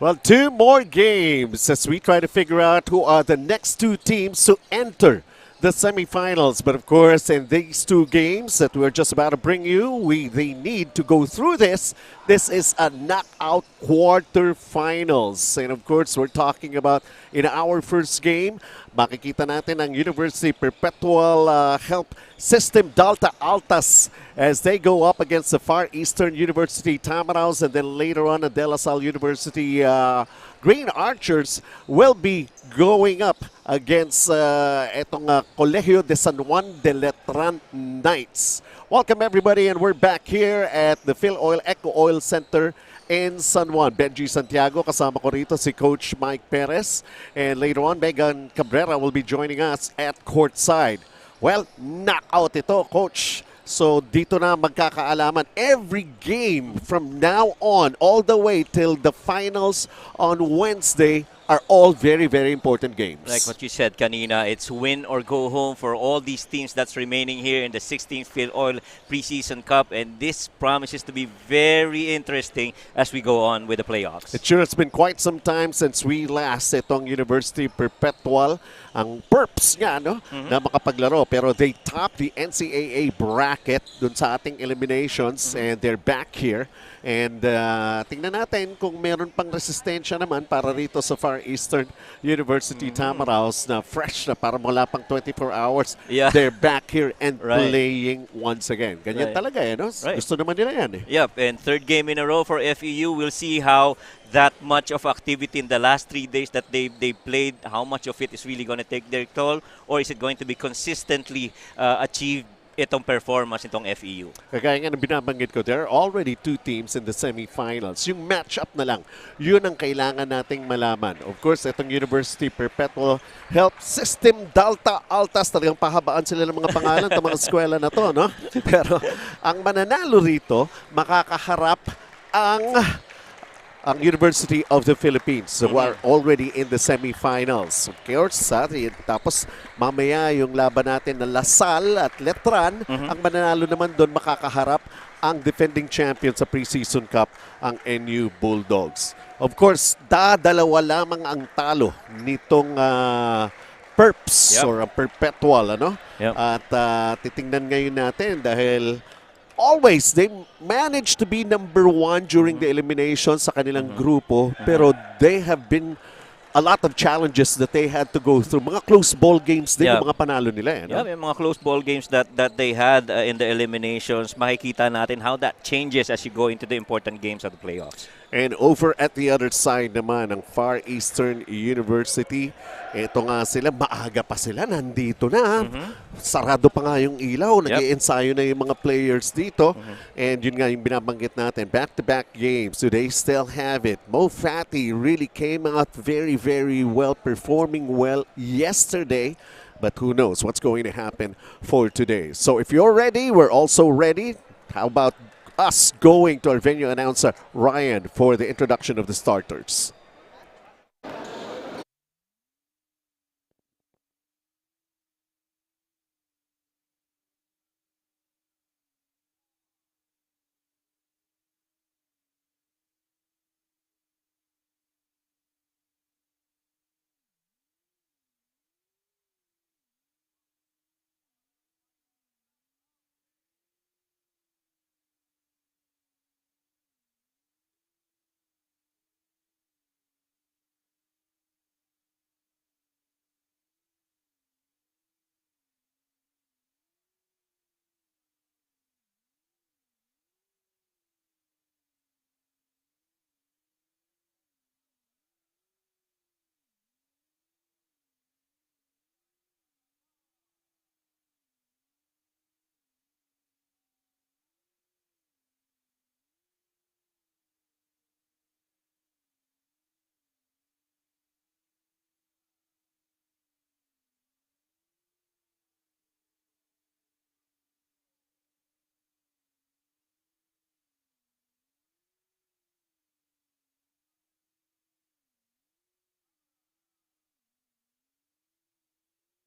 Well, two more games as we try to figure out who are the next two teams to enter the semifinals. But of course, in these two games that we're just about to bring you, they need to go through this. This is a knockout quarterfinals. And of course, we're talking about in our first game, makikita natin ang University Perpetual Health System Delta Altas as they go up against the Far Eastern University Tamaraws, and then later on the De La Salle University Green Archers will be going up against Colegio de San Juan de Letran Knights. Welcome everybody, and we're back here at the Filoil EcoOil Center in San Juan. Benji Santiago, kasama ko rito si Coach Mike Perez, and later on Megan Cabrera will be joining us at courtside. Well, knockout ito, Coach. So dito na magkakaalaman every game from now on all the way till the finals on Wednesday are all very, very important games. Like what you said kanina, it's win or go home for all these teams that's remaining here in the 16th Filoil Preseason Cup, and this promises to be very interesting as we go on with the playoffs. It sure has been quite some time since we last itong University Perpetual, ang Perps nga, no? Na makapaglaro, pero they top the NCAA bracket dun sa ating eliminations, and they're back here. And tingnan natin kung meron pang resistensya naman para rito sa Far Eastern University Tamaraws na fresh na para mula pang 24 hours. Yeah. They're back here and playing once again. Ganyan talaga eh, no? Gusto naman nila yan eh. Yep, and third game in a row for FEU. We'll see how that much of activity in the last 3 days that they played, how much of it is really going to take their toll, or is it going to be consistently achieved itong performance itong FEU. Kagaya nga ng binabanggit ko, there are already two teams in the semifinals. Yung match-up na lang, yun ang kailangan nating malaman. Of course, itong University Perpetual Health System Delta Altas, talagang pahabaan sila ng mga pangalan ng mga eskwela na to, no? Pero ang mananalo rito, makakaharap ang University of the Philippines, who are already in the semifinals. Of course, tapos mamaya yung laban natin na La Salle at Letran, ang mananalo naman doon makakaharap ang defending champion sa Preseason Cup, ang NU Bulldogs. Of course, dalawa lamang ang talo nitong Perps or Perpetual, ano? At titingnan ngayon natin dahil always, they managed to be number one during the elimination sa kanilang grupo, pero they have been a lot of challenges that they had to go through. Mga close ball games din yung mga panalo nila. No? Yeah, yung mga close ball games that they had in the eliminations, makikita natin how that changes as you go into the important games of the playoffs. And over at the other side naman, ang Far Eastern University, ito nga sila, maaga pa sila, nandito na. Sarado pa nga yung ilaw, nag-i-ensayo na yung mga players dito. And yun nga yung binabanggit natin, back-to-back games, do they still have it? Mo Fati really came out very, very well, performing well yesterday. But who knows what's going to happen for today. So if you're ready, we're also ready. How about us going to our venue announcer, Ryan, for the introduction of the starters?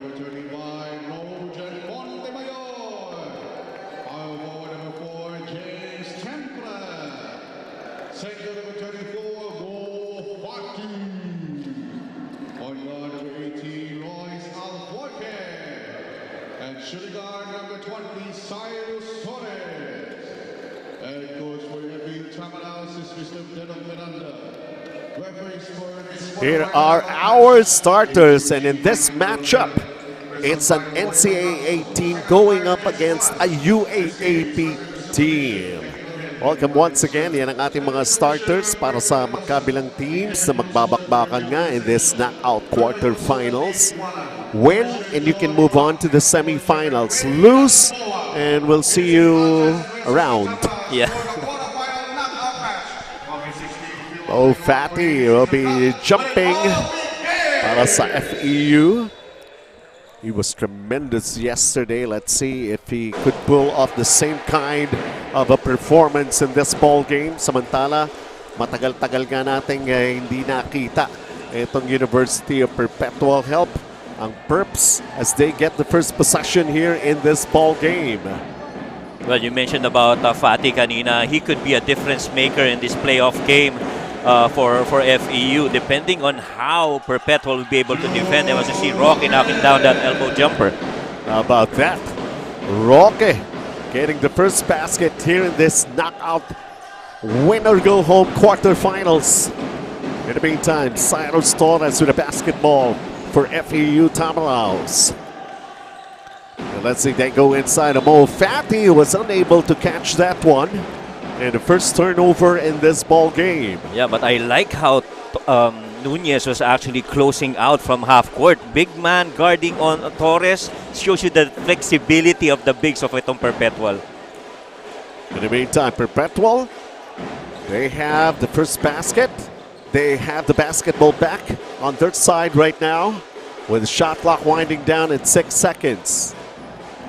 Returning by Rojan Montemayor. Power forward number 4, James Templer. Sector number 24, Go Mr. Dennis Miranda. Referees for this Here are our starters, and in this matchup, it's an NCAA team going up against a UAAP team. Welcome once again. Yan ang ating mga starters para sa magkabilang teams na magbabakbakan nga in this knockout quarterfinals. Win and you can move on to the semifinals. Lose and we'll see you around. Yeah. Oh, Fatty will be jumping para sa FEU. He was tremendous yesterday. Let's see if he could pull off the same kind of a performance in this ball game. Samantala, matagal-tagal nga natin hindi nakita itong University of Perpetual Help, ang Perps, as they get the first possession here in this ball game. Well, you mentioned about Fatih kanina. He could be a difference maker in this playoff game for FEU, depending on how Perpetual will be able to defend them. As you see Rocky knocking down that elbow jumper. How about that? Roque getting the first basket here in this knockout winner-go-home quarterfinals. In the meantime, Cyrus Torres with a basketball for FEU Tamaraos. And let's see, they go inside. Mo Fatty was unable to catch that one. And the first turnover in this ball game. Yeah, but I like how Nunez was actually closing out from half court. Big man guarding on Torres shows you the flexibility of the bigs of itong Perpetual. In the meantime, Perpetual, they have the first basket. They have the basketball back on their side right now with the shot clock winding down in 6 seconds.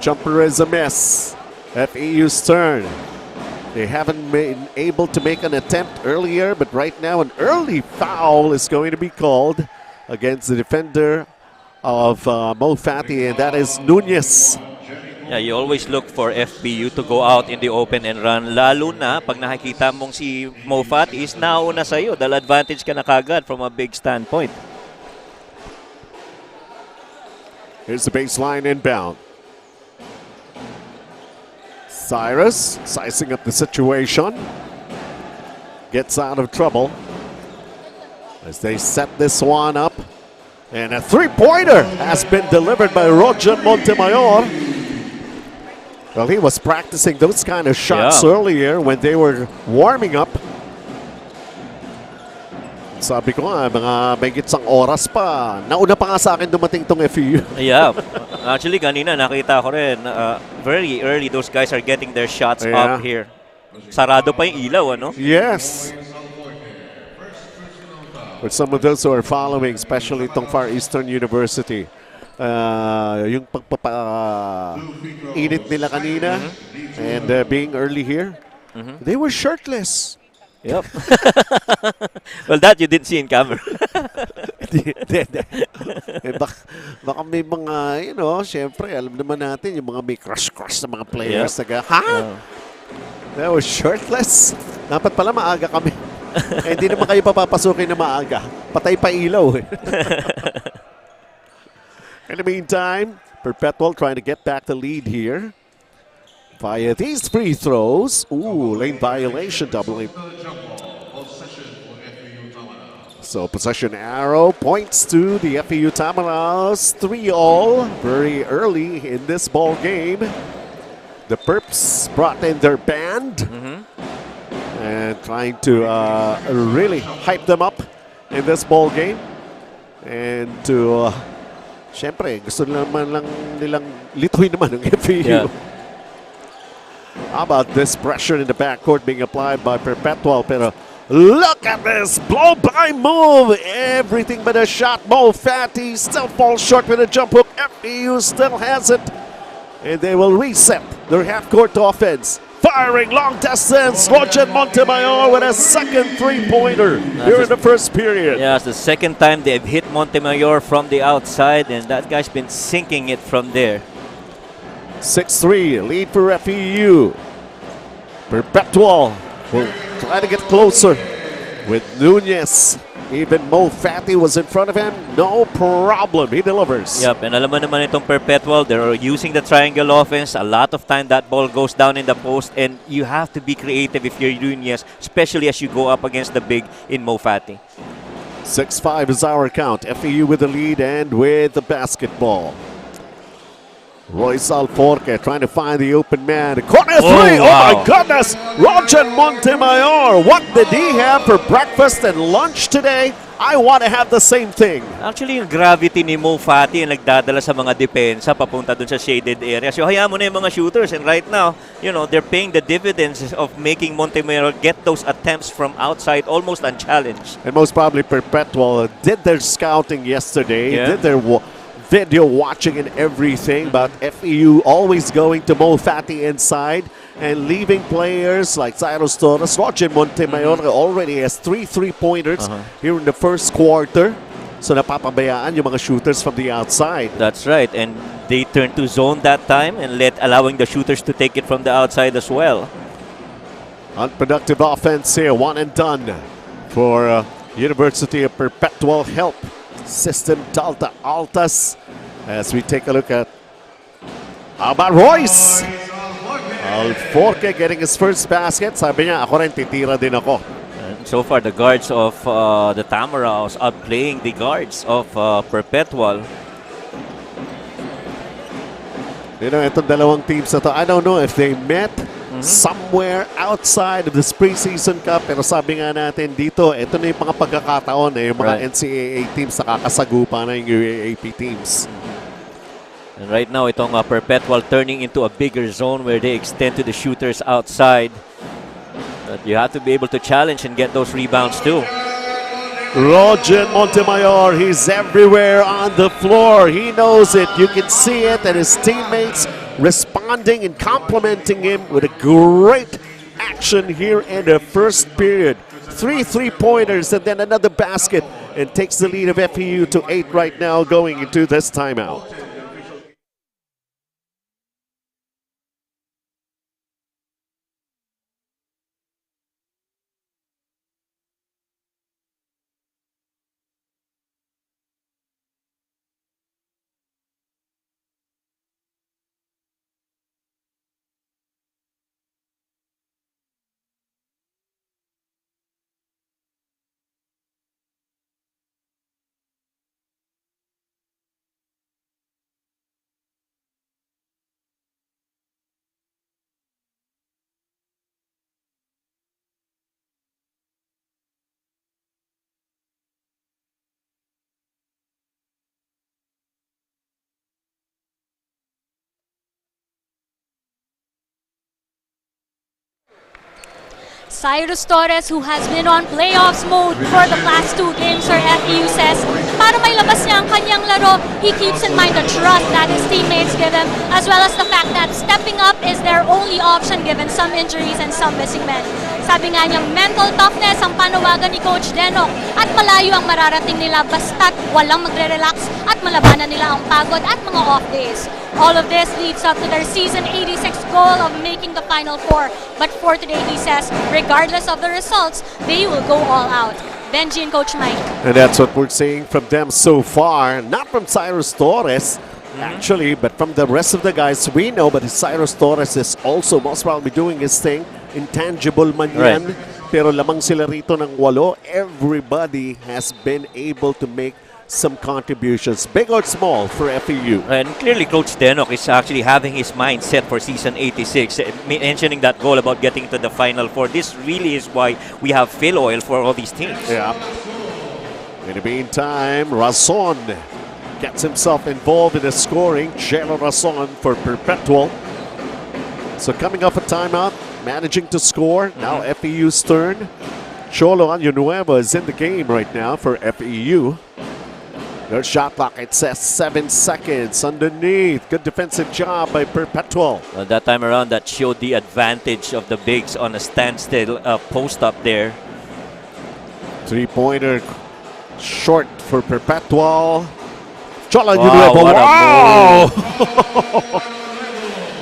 Jumper is a miss. FEU's turn. They haven't been able to make an attempt earlier, but right now an early foul is going to be called against the defender of Mo Fatty, and that is Nunez. Yeah, you always look for FPU to go out in the open and run. Lalo na pag nakikita mong si Mo Fatty is nauna sa'yo. Dahil advantage ka na kagad from a big standpoint. Here's the baseline inbound. Cyrus sizing up the situation. Gets out of trouble as they set this one up. And a three-pointer has been delivered by Roger Montemayor. Well, he was practicing those kind of shots earlier when they were warming up. Sabi ko nga, mga may gitsang oras pa. Nauna pa nga sa akin dumating tong FEU. Yeah. Actually, kanina nakita ko rin, very early those guys are getting their shots up here. Sarado pa yung ilaw, ano? Yes. For some of those who are following, especially itong Far Eastern University, yung pagpapa-init nila kanina and being early here, they were shirtless. Yep. Well, that you didn't see in camera. Baka may mga, syempre, alam naman natin, yung mga may crush-crush na mga players. They were shirtless. Dapat pala maaga kami. Hindi naman kayo papapasukin na maaga. Patay pa ilaw. In the meantime, Perpetual trying to get back the lead here via these free throws. Ooh, lane violation, doubling. So possession arrow points to the FEU Tamaraos. 3-all very early in this ball game. The Perps brought in their band and trying to really hype them up in this ball game. And to, syempre, gusto naman lang nilang lituhin naman ng FEU. Yeah. How about this pressure in the backcourt being applied by Perpetual? Pero look at this blow-by move. Everything but a shot. Mo Fatty still falls short with a jump hook. FEU still has it. And they will reset their half-court offense. Firing long distance. Roger Montemayor with a second three-pointer here in the first period. Yeah, it's the second time they've hit Montemayor from the outside, and that guy's been sinking it from there. 6-3, lead for FEU. Perpetual will try to get closer with Nunez. Even Mo Fati was in front of him. No problem. He delivers. Yep, and alam mo naman itong Perpetual, they're using the triangle offense. A lot of time that ball goes down in the post, and you have to be creative if you're Nunez, especially as you go up against the big in Mo Fati. 6-5 is our count. FEU with the lead and with the basketball. Royce Alforque trying to find the open man. Corner three! Oh wow. my goodness! Roger Montemayor, what did he have for breakfast and lunch today? I want to have the same thing. Actually, yung gravity ni Mo Fati ang nagdadala sa mga depensa papunta dun sa shaded area. So, hayaan mo na yung mga shooters. And right now, you know, they're paying the dividends of making Montemayor get those attempts from outside almost unchallenged. And most probably Perpetual did their scouting yesterday, Yeah. did their video watching and everything, but FEU always going to Mo Fati inside and leaving players like Cyrus Torres. Roger Montemayor already has 3 3-pointers here in the first quarter. So napapabayaan yung mga shooters from the outside. That's right. And they turned to zone that time and allowing the shooters to take it from the outside as well. Unproductive offense here, one and done for University of Perpetual Help System Delta Altas. As we take a look at how about Royce? Alforque getting his first basket. Sabi niya, ako rin titira din ako. And so far, the guards of the Tamaraws outplaying the guards of Perpetual. You know, itong dalawang teams na to, I don't know if they met somewhere outside of this preseason cup, pero sabi nga natin dito, ito na yung mga pagkakataon yung mga NCAA teams nakakasagupa na yung UAAP teams. And right now, itong Perpetual turning into a bigger zone where they extend to the shooters outside. But you have to be able to challenge and get those rebounds too. Roger Montemayor, he's everywhere on the floor. He knows it. You can see it, and his teammates responding and complimenting him with a great action here in the first period. 3 3-pointers and then another basket, and takes the lead of FEU to 8 right now going into this timeout. Cyrus Torres, who has been on playoffs mode for the last 2 games for FEU, says para may labas niya ang kanyang laro, he keeps in mind the trust that his teammates give him, as well as the fact that stepping up is their only option given some injuries and some missing men. Sabi nga niyang mental toughness ang panawagan ni Coach Denok at malayo ang mararating nila basta't walang magre-relax at malabanan nila ang pagod at mga off days. All of this leads up to their season 86 goal of making the Final Four. But for today, he says, regardless of the results, they will go all out. Benji and Coach Mike. And that's what we're seeing from them so far. Not from Cyrus Torres, actually, but from the rest of the guys we know. But Cyrus Torres is also most probably doing his thing. Intangible man yan. Pero lamang sila rito ng 8. Everybody has been able to make some contributions, big or small, for FEU. And clearly, Coach Denok is actually having his mind set for season 86, mentioning that goal about getting to the Final Four. This really is why we have Filoil for all these teams. Yeah. In the meantime, Razon gets himself involved in the scoring. Jelo Razon for Perpetual. So coming off a timeout, managing to score. Now FEU's turn. Cholo Año is in the game right now for FEU. Their shot clock, it says 7 seconds underneath. Good defensive job by Perpetual. That time around, that showed the advantage of the bigs on a standstill post up there. 3-pointer short for Perpetual. Chola Wow, what a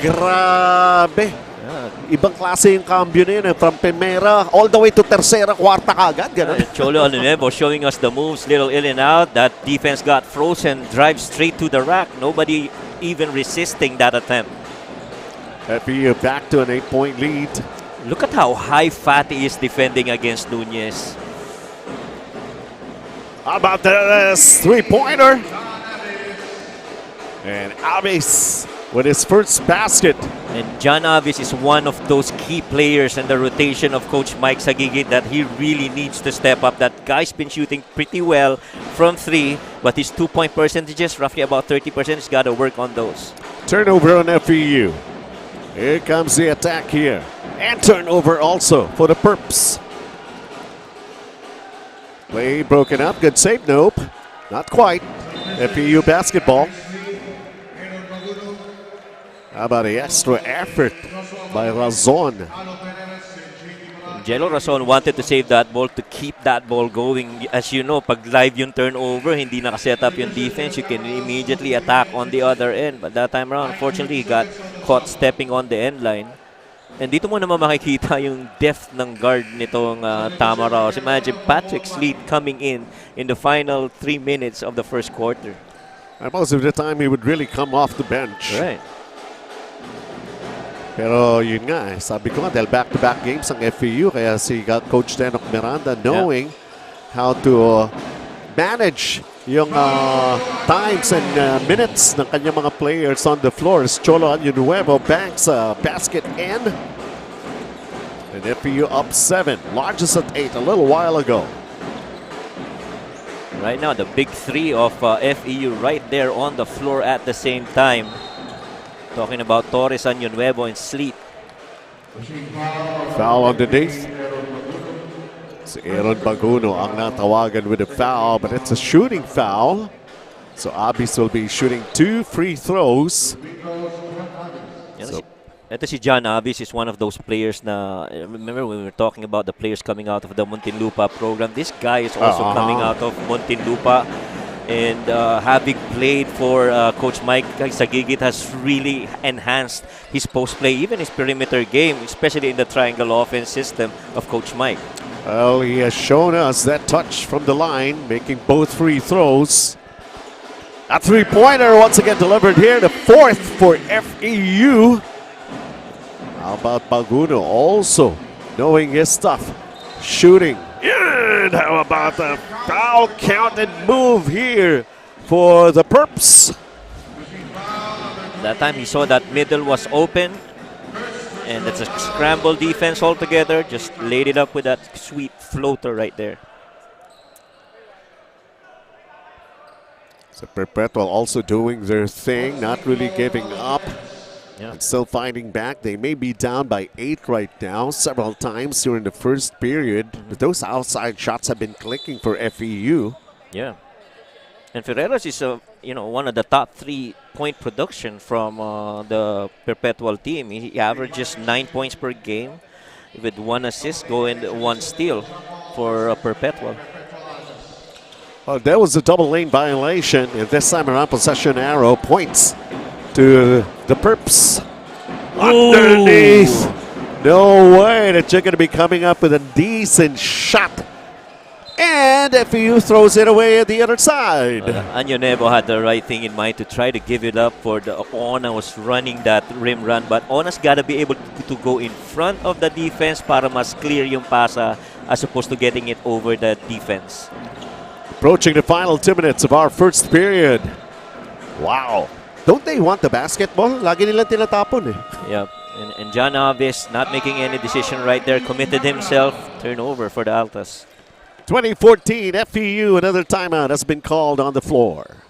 Grabe. Yeah, Ibang klase yung cambio na yun. From primera all the way to tercera, kwarta kagad. Ganun. Cholo Nuevo showing us the moves, little in and out. That defense got frozen, drive straight to the rack. Nobody even resisting that attempt. FEU back to an 8-point lead. Look at how high Fatty is defending against Nunez. How about this three-pointer? And Avis with his first basket. And John Avis is one of those key players in the rotation of Coach Mike Sagigit that he really needs to step up. That guy's been shooting pretty well from three, but his two-point percentages, roughly about 30%, he's got to work on those. Turnover on FEU. Here comes the attack here. And turnover also for the Perps. Play broken up. Good save. Nope. Not quite. FEU basketball. How about the extra effort by Razon? Jello Razon wanted to save that ball to keep that ball going. As you know, pag live yung turnover, hindi nakaset up yung defense, you can immediately attack on the other end. But that time around, unfortunately, he got caught stepping on the end line. And dito mo naman makikita yung depth ng guard nitong Tamaraos. Imagine Patrick Sleet coming in the final 3 minutes of the first quarter. And most of the time, he would really come off the bench. Right. Pero yun nga sabi ko nga dahil back-to-back games ang FEU kaya si Coach Tenok Miranda knowing how to manage yung times and minutes ng kanyang mga players on the floors. Cholo Nuevo banks basket and FEU up 7, largest at 8 a little while ago. Right now, the big three of FEU right there on the floor at the same time. Talking about Torres, Nuevo, and Sleet. Foul underneath. Si Aaron Baguno ang natawagan with a foul, but it's a shooting foul. So Abis will be shooting 2 free throws. Ito si John Abis is one of those players na, remember when we were talking about the players coming out of the Muntinlupa program, this guy is also coming out of Muntinlupa. And having played for Coach Mike Sagigit has really enhanced his post play, even his perimeter game, especially in the triangle offense system of Coach Mike. Well, he has shown us that touch from the line, making both free throws. A three-pointer once again delivered here, the fourth for FEU. How about Baguno also knowing his stuff, shooting. And how about the foul count and move here for the Perps? That time he saw that middle was open, and it's a scramble defense altogether. Just laid it up with that sweet floater right there. So Perpetual also doing their thing, not really giving up. Yeah. And still fighting back. They may be down by 8 right now, several times during the first period. But those outside shots have been clicking for FEU. Yeah. And Ferreras is one of the top 3-point production from the Perpetual team. He averages 9 points per game with 1 assist, and 1 steal for Perpetual. Well, there was a double lane violation, and this time around possession arrow points to the Perps. Underneath. No way that you're going to be coming up with a decent shot. And FEU throws it away at the other side. Nuevo had the right thing in mind to try to give it up for the Ona was running that rim run, but Ona's got to be able to go in front of the defense para mas clear yung pasa as opposed to getting it over the defense. Approaching the final 2 minutes of our first period. Wow. Don't they want the basketball? Lagi nilang tinatapon eh. Yep. And John Avis not making any decision right there. Committed himself. Turnover for the Altas. 2014 FEU, another timeout has been called on the floor.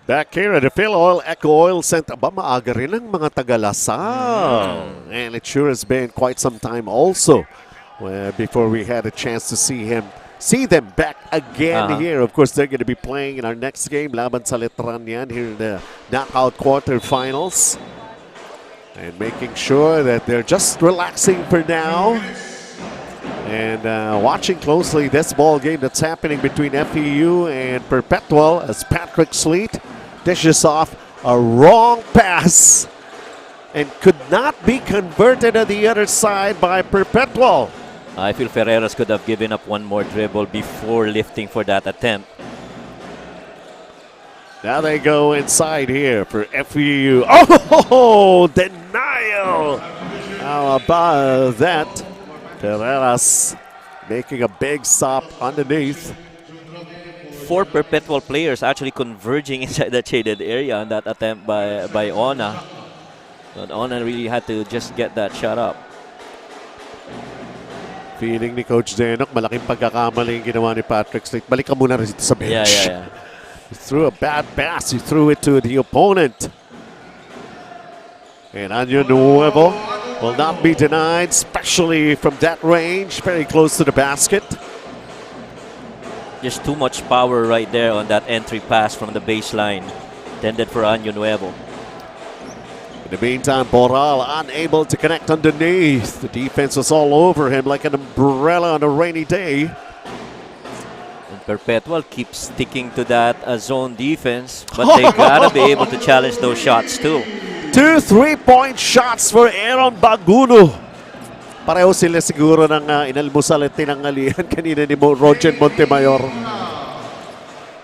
Back here at the Filoil EcoOil Center. Aba, maaga rin ang mga taga-Lasal. And it sure has been quite some time also before we had a chance to see them back again here. Of course, they're going to be playing in our next game, laban sa Letran yan, here in the knockout quarterfinals. And making sure that they're just relaxing for now. And watching closely this ball game that's happening between FEU and Perpetual as Patrick Sleet dishes off a wrong pass and could not be converted on the other side by Perpetual. I feel Ferreras could have given up one more dribble before lifting for that attempt. Now they go inside here for FEU. Oh, denial! How about that? Ferreras making a big stop underneath. 4 Perpetual players actually converging inside the shaded area on that attempt by Ona. But Ona really had to just get that shot up. Feeling ni Coach Denok, malaking pagkakamali yung ginawa ni Patrick Sleet. Balik ka muna rin sa bench. Yeah. He threw a bad pass. He threw it to the opponent. And Año Nuevo will not be denied, especially from that range, very close to the basket. Just too much power right there on that entry pass from the baseline. Intended for Año Nuevo. In the meantime, Boral unable to connect underneath. The defense was all over him like an umbrella on a rainy day. And Perpetual keeps sticking to that zone defense, but they gotta be able to challenge those shots too. 2 3-point shots for Aaron Baguno. Pareho sila siguro ng inalmusal at tinanghalian kanina ni Roger Montemayor.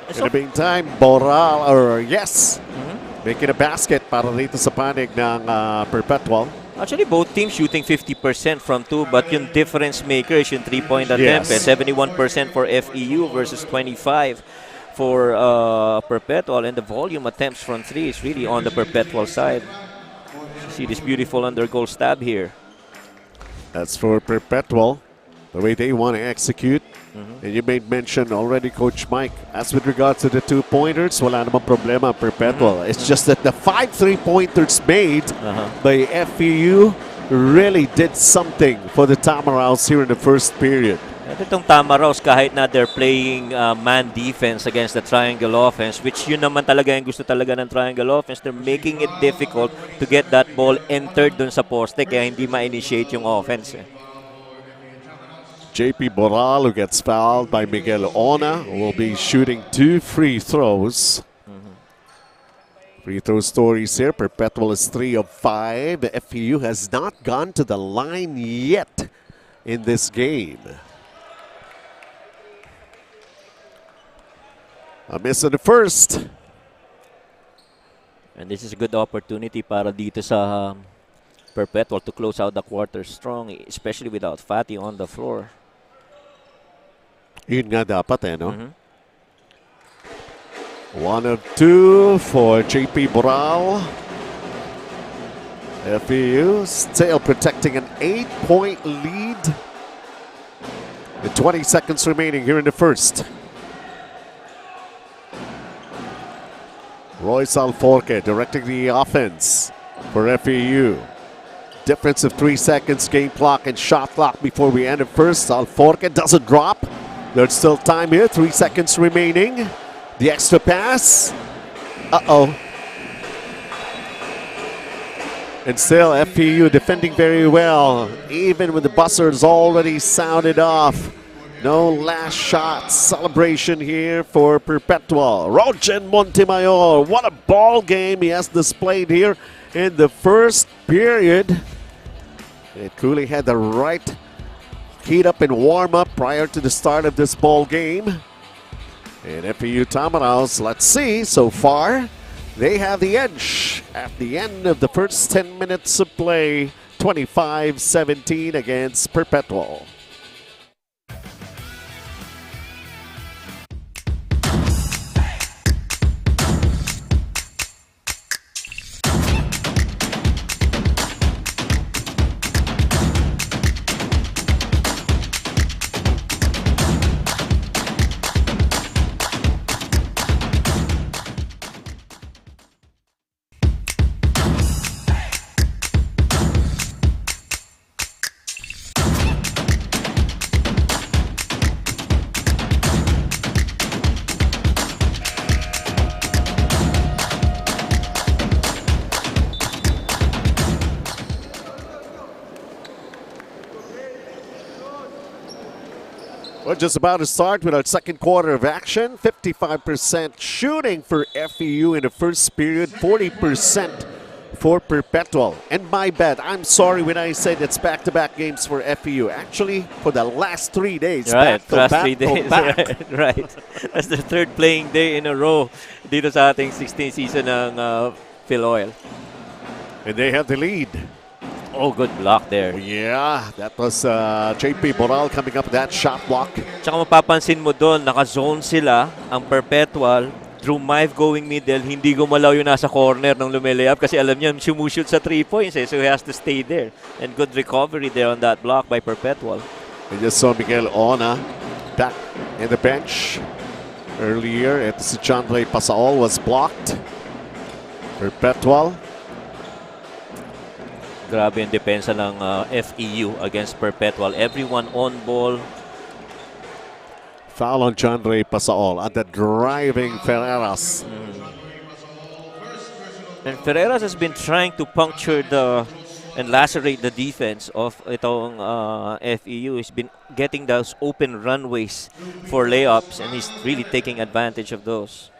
In the meantime, Boral, making a basket para dito sa panig ng Perpetual. Actually, both teams shooting 50% from 2, but yung difference maker is yung 3-point attempt. 71% for FEU versus 25 for Perpetual, and the volume attempts from 3 is really on the Perpetual side. See this beautiful under goal stab here. That's for Perpetual, the way they want to execute. And you made mention already, Coach Mike, as with regards to the 2-pointers, wala namang problema Perpetual. It's just that the 5 3-pointers made by FEU really did something for the Tamaraws here in the first period. At itong Tamaraws, kahit na they're playing man defense against the triangle offense, which yun naman talaga yung gusto talaga ng triangle offense, they're making it difficult to get that ball entered dun sa poste kaya hindi ma-initiate yung offense. JP Boral, who gets fouled by Miguel Ona, will be shooting 2 free throws. Free throw stories here. Perpetual is 3 of 5. FEU has not gone to the line yet in this game. A miss on the first. And this is a good opportunity para dito sa Perpetual to close out the quarter strong, especially without Fatty on the floor. Yun nga dapat no? 1 of 2 for JP Boral. FEU still protecting an 8-point lead. With 20 seconds remaining here in the first. Royce Alforque directing the offense for FEU. Difference of 3 seconds, game clock and shot clock before we end the first. Alforque doesn't drop. There's still time here, 3 seconds remaining. The extra pass. And still FEU defending very well, even when the buzzer's already sounded off. No last shot celebration here for Perpetual. Roger Montemayor, what a ball game he has displayed here in the first period. It truly had the right heat up and warm up prior to the start of this ball game. And FEU Tamaraws, let's see, so far they have the edge at the end of the first 10 minutes of play, 25-17 against Perpetual. We're just about to start with our second quarter of action. 55% shooting for FEU in the first period, 40% for Perpetual. And my bad, I'm sorry when I said it's back-to-back games for FEU. Actually, for the last 3 days, Right, back last 3 days. back. Right. That's the third playing day in a row dito sa ating 16th season ng Filoil. And they have the lead. Oh, good block there. Yeah, that was JP Boral coming up with that shot block. Tsaka mapapansin mo doon, naka-zone sila, ang Perpetual, Drew Mive going middle, hindi gumalaw yung nasa corner ng lumilayap kasi alam niya, sumushoot sa 3 points so he has to stay there. And good recovery there on that block by Perpetual. We just saw Miguel Ona back in the bench earlier. Ito si John Ray Pasaol was blocked. Perpetual. Grabe yung depensa ng FEU against Perpetual. Everyone on ball. Foul on John Ray Pasaol at the driving Ferreras. And Ferreras has been trying to puncture and lacerate the defense of itong FEU. He's been getting those open runways for layups and he's really taking advantage of those.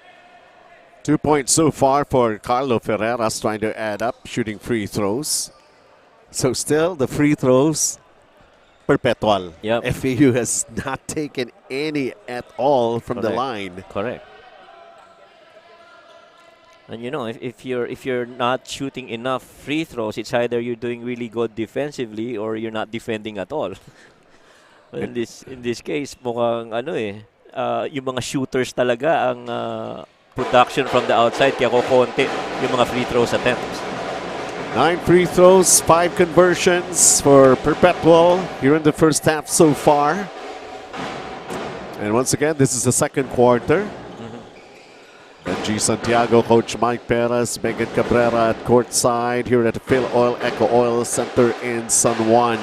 2 points so far for Carlo Ferreras trying to add up, shooting free throws. So still the free throws, Perpetual. Yep. FEU has not taken any at all from the Correct. line. Correct. And you know, if you're not shooting enough free throws, it's either you're doing really good defensively or you're not defending at all. But in this case, mukhang yung mga shooters talaga ang production from the outside kaya konti yung mga free throws attempts. 9 free throws, 5 conversions for Perpetual here in the first half so far. And once again, this is the second quarter. Benji Santiago, Coach Mike Perez, Megan Cabrera at courtside here at the Filoil EcoOil Center in San Juan.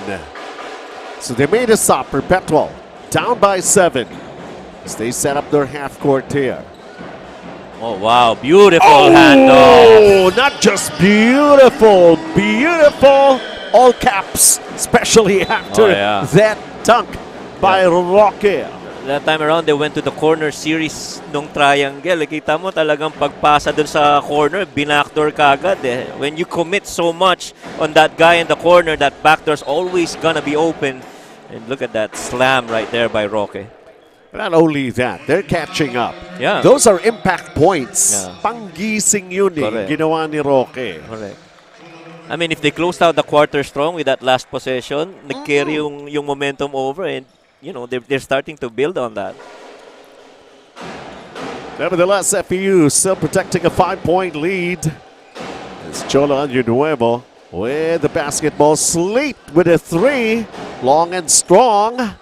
So they made a stop, Perpetual, down by 7 as they set up their half court here. Oh wow, beautiful handoff. Oh, not just beautiful, beautiful, all caps, especially after that dunk by Roque. That time around, they went to the corner series nung triangle. Kita mo talagang pagpasa dun sa corner, binackdoor kagad eh. When you commit so much on that guy in the corner, that backdoor's always gonna be open. And look at that slam right there by Roque. Not only that, they're catching up. Yeah. Those are impact points. Yeah. Panggising yun Correct. ginawa ni Roque. Correct. I mean, if they closed out the quarter strong with that last possession, nag-carry yung momentum over and, you know, they're starting to build on that. Nevertheless, FEU still protecting a 5-point lead. It's Chola Nuevo with the basketball. Sleep with a 3. Long and strong.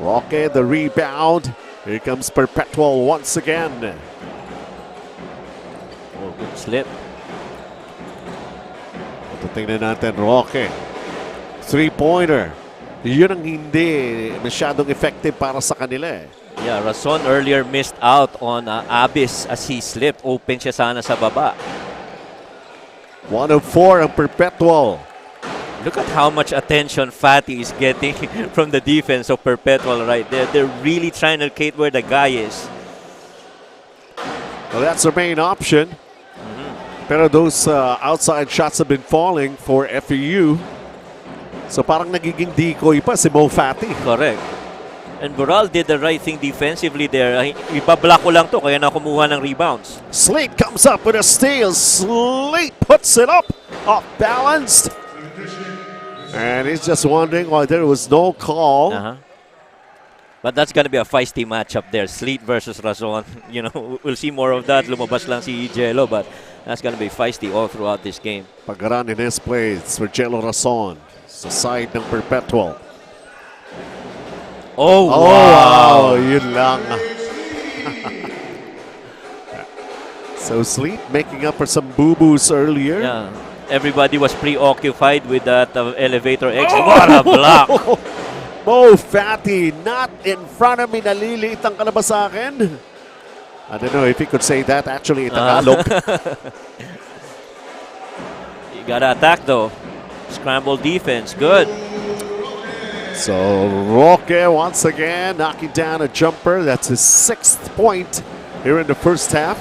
Roque the rebound. Here comes Perpetual once again. Oh, good slip. Tingnan natin, Roque. 3-pointer. Yun ang hindi masyadong effective para sa kanila eh. Yeah, Rason earlier missed out on Abyss as he slipped. Open siya sana sa baba. 1 of 4 ang Perpetual. Look at how much attention Fatty is getting from the defense of Perpetual right there. They're really trying to locate where the guy is. Well, that's their main option. Pero those outside shots have been falling for FEU. So parang nagiging decoy pa si Mo Fatty. Correct. And Boral did the right thing defensively there. Ipablock ko lang to kaya na kumuha ng rebounds. Slate comes up with a steal. Slate puts it up. Off balanced. And he's just wondering why there was no call. But that's going to be a feisty matchup there. Sleet versus Razon. You know, we'll see more of that. Lumabas lang si Jello, but that's going to be feisty all throughout this game. Pagkaran in his plays for Jello Razon. Sa side ng Perpetual. Oh, wow! Yun lang. So Sleet making up for some boo-boos earlier. Yeah. Everybody was preoccupied with that elevator exit. What a block! Mo Fatty, not in front of me. Naliliit ang kalabas sa akin. I don't know if he could say that actually in Tagalog. You gotta attack though. Scramble defense, good. So Roque once again knocking down a jumper. That's his 6th point here in the first half.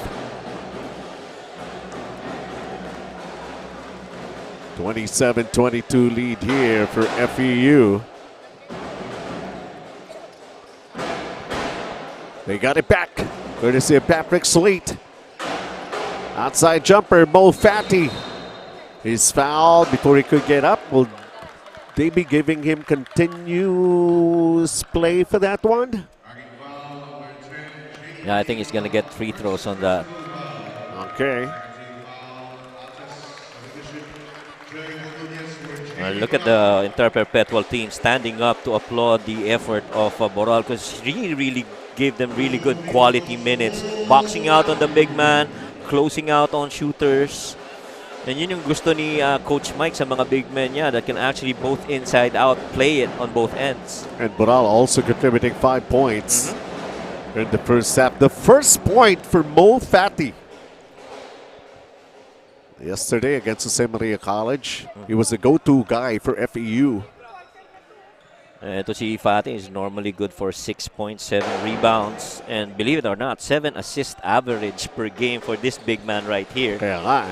27-22 lead here for FEU. They got it back, courtesy of Patrick Sleet. Outside jumper, Mo Fati. He's fouled before he could get up. Will they be giving him continuous play for that one? Yeah, I think he's going to get free throws on that. Okay. Look at the Interperpetual team standing up to applaud the effort of Boral, because he really gave them really good quality minutes. Boxing out on the big man, closing out on shooters. And yun yung gusto ni Coach Mike sa mga big men niya that can actually both inside out play it on both ends. And Boral also contributing 5 points in the first half. The first point for Mo Fati. Yesterday against Jose Maria College, he was the go-to guy for FEU. Ito si Fati is normally good for 6.7 rebounds. And believe it or not, 7 assist average per game for this big man right here. Kaya nga.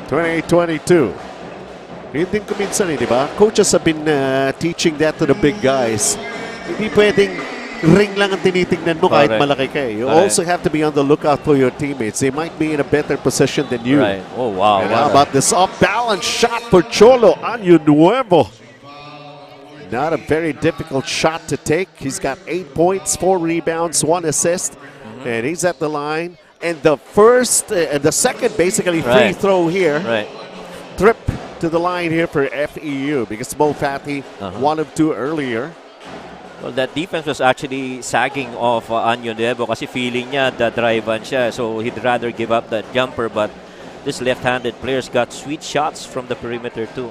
28-22. Yun din ko minsan di ba? Coaches have been teaching that to the big guys. Hindi pwedeng ring lang ang tinitingnan mo kahit malaki ka eh. You also have to be on the lookout for your teammates. They might be in a better position than you. Right. Oh, wow. And how about this off-balance shot for Cholo Año Nuevo? Not a very difficult shot to take. He's got 8 points, 4 rebounds, 1 assist, and he's at the line. And the second basically free throw here. Right. Trip to the line here for FEU because Mo Fati 1 of 2 earlier. Well, that defense was actually sagging off Año Nuevo kasi feeling niya drive-an siya. So he'd rather give up that jumper, but this left-handed player's got sweet shots from the perimeter too.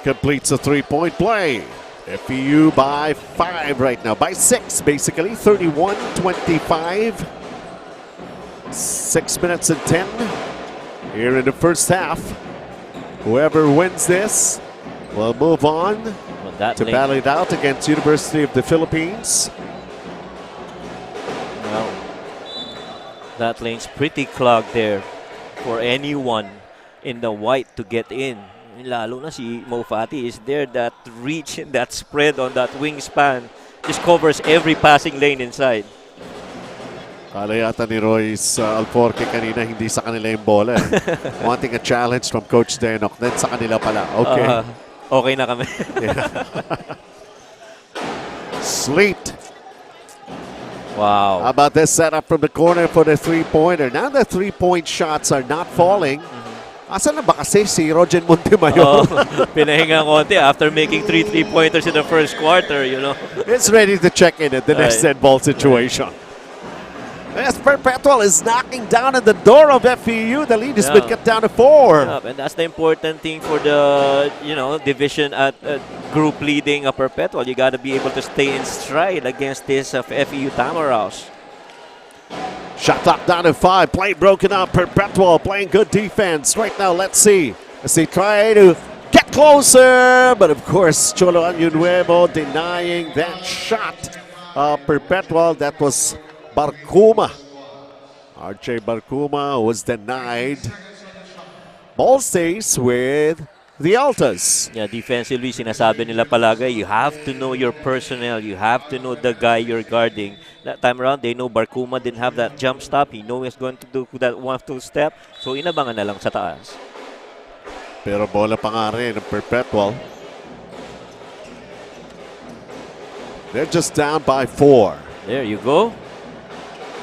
Completes a 3-point play. FEU by 5 right now. By 6 basically. 31-25. 6 minutes and 10 here in the first half. Whoever wins this will move on to battle it out against University of the Philippines. Well, that lane's pretty clogged there for anyone in the white to get in. Lalo na si Mo Fati is there. That reach and that spread on that wingspan just covers every passing lane inside. Kala yata ni Royce Alforque kanina hindi sa kanila yung bola. Wanting a challenge from Coach Denok. Then sa kanila pala. Okay. Okay na kami. Sleet. Wow. How about this setup from the corner for the three-pointer? Now the three-point shots are not falling. Asan na ba kasi si Roger Montemayor? Pinahinga konti after making 3 3-pointers in the first quarter, you know. It's ready to check in at the next net ball situation. As Perpetual is knocking down at the door of FEU, the lead has been cut down to 4. Yeah, and that's the important thing for the division at group leading Perpetual. You got to be able to stay in stride against this FEU Tamaraws. Shot clock down to 5. Play broken up. Perpetual playing good defense. Right now, let's see. As they try to get closer. But of course, Cholo Año Nuevo denying that shot. Perpetual, that was Barcuma. RJ Barcuma was denied. Ball stays with the Altas. Yeah, defensively, sinasabi nila palagi, you have to know your personnel. You have to know the guy you're guarding. That time around, they know Barcuma didn't have that jump stop. He knows he's going to do that 1-2 step. So, inabangan na lang sa taas. Pero bola pa nga rin ng Perpetual. They're just down by 4. There you go.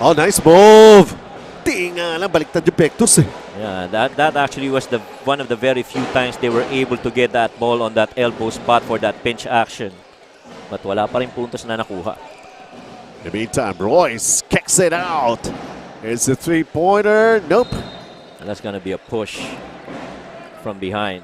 Oh, nice move. Di nga lang, baliktad yung Pectus eh. Yeah, that actually was one of the very few times they were able to get that ball on that elbow spot for that pinch action. But wala pa rin puntos na nakuha. In the meantime, Royce kicks it out. It's a three-pointer. Nope. And that's going to be a push from behind.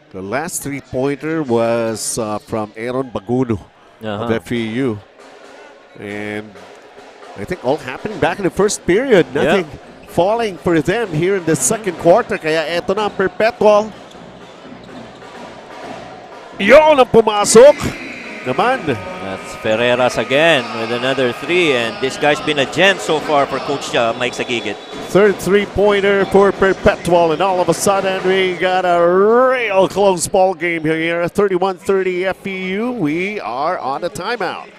The last three-pointer was from Aaron Baguno of FEU. And I think all happening back in the first period. Nothing falling for them here in the second quarter. Kaya eto na ang Perpetual. Yon ang pumasok. Naman. That's Ferreras again with another 3. And this guy's been a gem so far for Coach Mike Sagigit. Third three-pointer for Perpetual, and all of a sudden we got a real close ball game here. 31-30 FEU. We are on a timeout.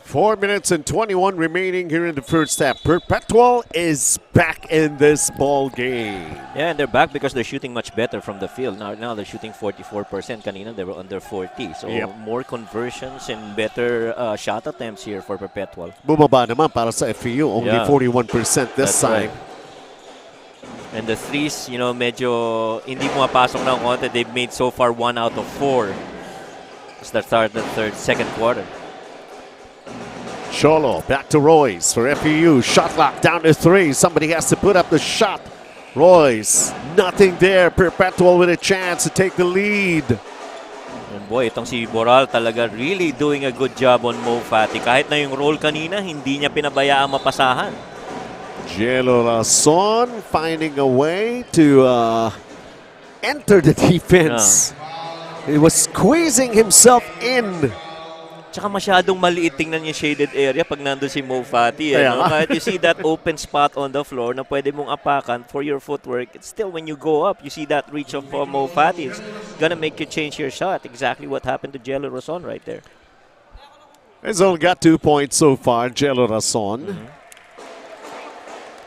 Four minutes and 21 remaining here in the first half. Perpetual is back in this ball game. Yeah, and they're back because they're shooting much better from the field. Now they're shooting 44%. Kanina they were under 40. So more conversions and better shot attempts here for Perpetual. Bumaba naman para sa FEU. Only 41% this time. Right. And the threes, you know, medyo hindi pumapasok na konti. They've made so far 1 out of 4. It's the start of the second quarter. Cholo back to Royce for FEU. Shot clock down to 3. Somebody has to put up the shot. Royce, nothing there. Perpetual with a chance to take the lead. And boy, itong si Boral talaga really doing a good job on Mo Fati. Kahit na yung roll kanina, hindi niya pinabayaan mapasahan. Jelo Rason finding a way to enter the defense. He was squeezing himself in. Tsaka masyadong maliit tingnan yung shaded area pag nandun si Mo Fati. No? Kahit you see that open spot on the floor na pwede mong apakan for your footwork, it's still when you go up, you see that reach of Mo Fati. It's gonna make you change your shot. Exactly what happened to Jello Rason right there. He's only got 2 points so far, Jello Rason.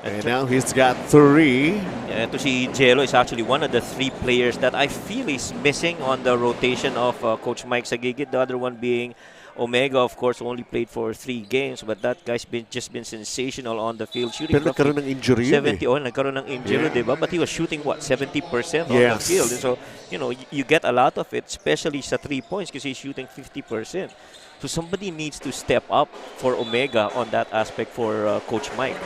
And now he's got 3. Yeah, ito si Jello is actually one of the 3 players that I feel is missing on the rotation of Coach Mike Sagigit. The other one being Omega, of course, only played for 3 games, but that guy's just been sensational on the field. Shooting pero nagkaroon ng injury 70, nagkaroon ng injury, diba? But he was shooting, what, 70% on the field. And so, you know, you get a lot of it, especially sa 3 points because he's shooting 50%. So somebody needs to step up for Omega on that aspect for Coach Mike.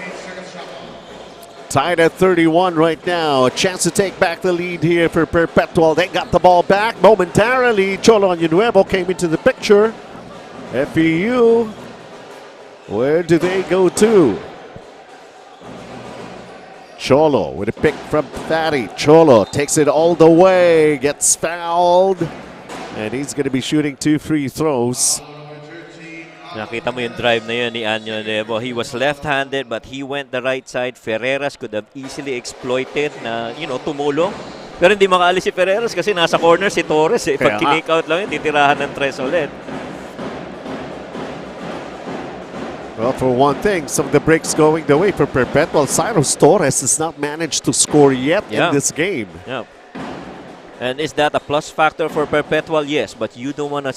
Tied at 31 right now. A chance to take back the lead here for Perpetual. They got the ball back momentarily. Cholo Nuevo came into the picture. FEU, where do they go to? Cholo with a pick from Fatty. Cholo takes it all the way, gets fouled, and he's going to be shooting 2 free throws. Nakita mo yung drive na yun ni Anyo Nuevo. He was left-handed but he went the right side. Ferreras could have easily exploited na, you know, tumulong. Pero hindi makaalis si Ferreras kasi nasa corner si Torres. Pag kinake out lang yun, titirahan ng 3 ulit. Well, for one thing, some of the breaks going the way for Perpetual. Cyrus Torres has not managed to score yet in this game. Yeah. And is that a plus factor for Perpetual? Yes, but you don't want to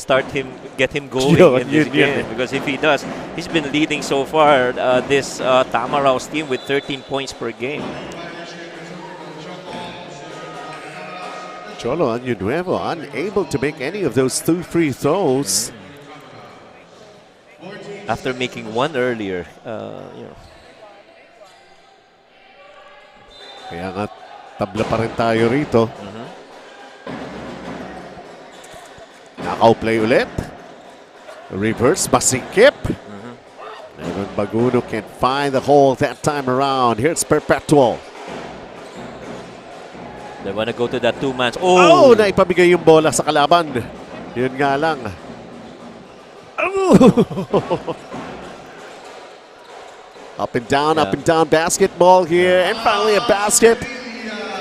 get him going in this game. Because if he does, he's been leading so far this Tamarao's team with 13 points per game. Cholo Nuevo unable to make any of those 2 free throws. After making 1 earlier, you know. Kaya nga, tabla pa rin tayo rito. Knockout play ulit. Reverse, masikip. Evan Baguno can't find the hole that time around. Here's Perpetual. They want to go to that 2-man. Oh, naipamigay yung bola sa kalaban. Yun nga lang. Up and down basketball here. And finally a basket.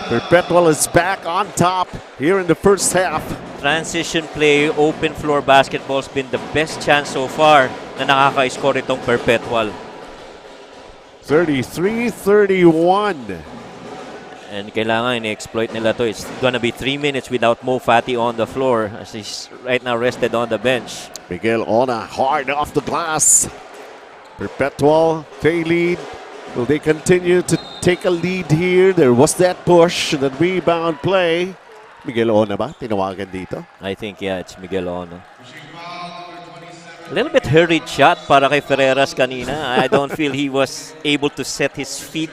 Perpetual is back on top here in the first half. Transition play, open floor basketball's been the best chance so far na nakaka-score itong Perpetual. 33-31. And kailangan i-exploit nila to. It's gonna be 3 minutes without Mo Fati on the floor as he's right now rested on the bench. Miguel Ona hard off the glass. Perpetual, they lead. Will they continue to take a lead here? There was that push, that rebound play. Miguel Ona ba? Tinawagan dito. I think, yeah, it's Miguel Ono. A little bit hurried shot para kay Ferreras kanina. I don't feel he was able to set his feet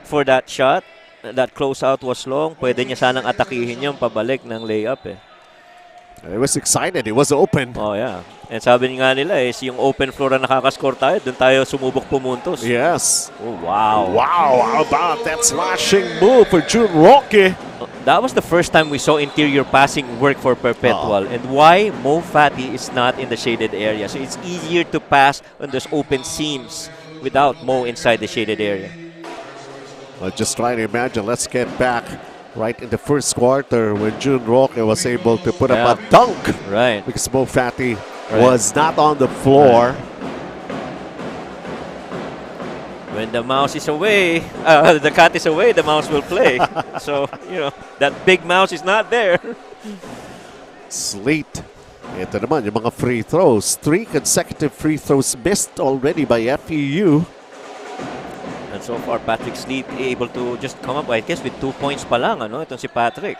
for that shot. That closeout was long. Pwede niya sanang atakihin yung pabalik ng layup eh. He was excited. It was open. Oh, yeah. And sabi nga nila is yung open floor na nakaka-score tayo, dun tayo sumubok pumuntos. Yes. Oh, wow. Wow, how about that slashing move for June Roque? That was the first time we saw interior passing work for Perpetual. And why Mo Fati is not in the shaded area. So it's easier to pass when there's open seams without Mo inside the shaded area. Well, just try to imagine. Let's get back right in the first quarter when June Roque was able to put up a dunk. Right. Because Mo Fati was not on the floor. When the mouse is away, the cat is away, the mouse will play. So, you know, that big mouse is not there. Sleet. Ito naman yung mga free throws. 3 consecutive free throws missed already by FEU. And so far, Patrick Sleet able to just come up, I guess, with 2 points pa lang, ano? Itong si Patrick.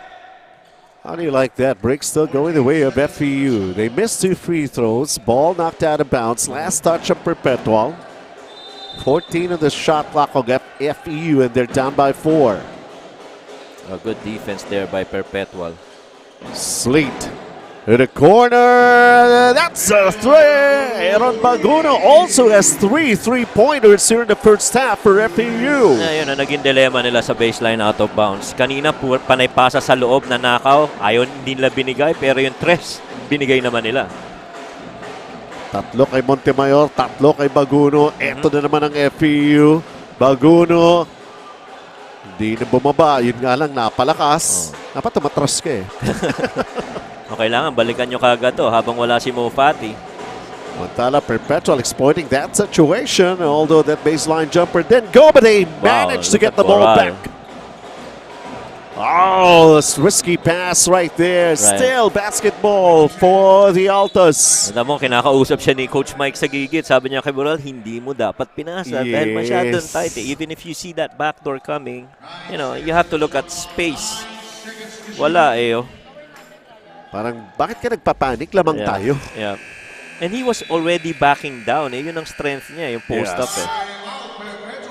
How do you like that? Break still going the way of FEU. They missed 2 free throws. Ball knocked out of bounds. Last touch of Perpetual. 14 on the shot clock of FEU, and they're down by 4. A good defense there by Perpetual. Sleet in the corner. That's a 3. Aaron Baguno also has 3 3-pointers here in the first half for FEU. Ayun na naging dilemma nila sa baseline out of bounds. Kanina panay pasa sa loob na nakaw. Ayon hindi nila binigay, pero yung 3 binigay naman nila. 3 kay Montemayor, 3 kay Baguno. Ito na naman ang FEU. Baguno, hindi na bumaba. Yun nga lang, napalakas. Dapat tumatras ka eh. O kailangan balikan nyo kagad to habang wala si Mo Fati. Montala Perpetual exploiting that situation. Although that baseline jumper didn't go, but they managed to get the ball back. Oh, this risky pass right there. Still basketball for the Altas. Alam mo, kinakausap siya ni Coach Mike sa gigit. Sabi niya kay Bural, hindi mo dapat pinasa dahil masyadong tight. Even if you see that backdoor coming, you know, you have to look at space. Wala eh. Parang, bakit ka nagpapanik? Lamang tayo. Yeah. And he was already backing down. Yun ang strength niya, yung post-up eh.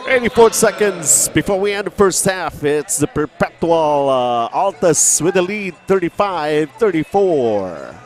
84 seconds before we end the first half. It's the Perpetual Altas with the lead, 35-34.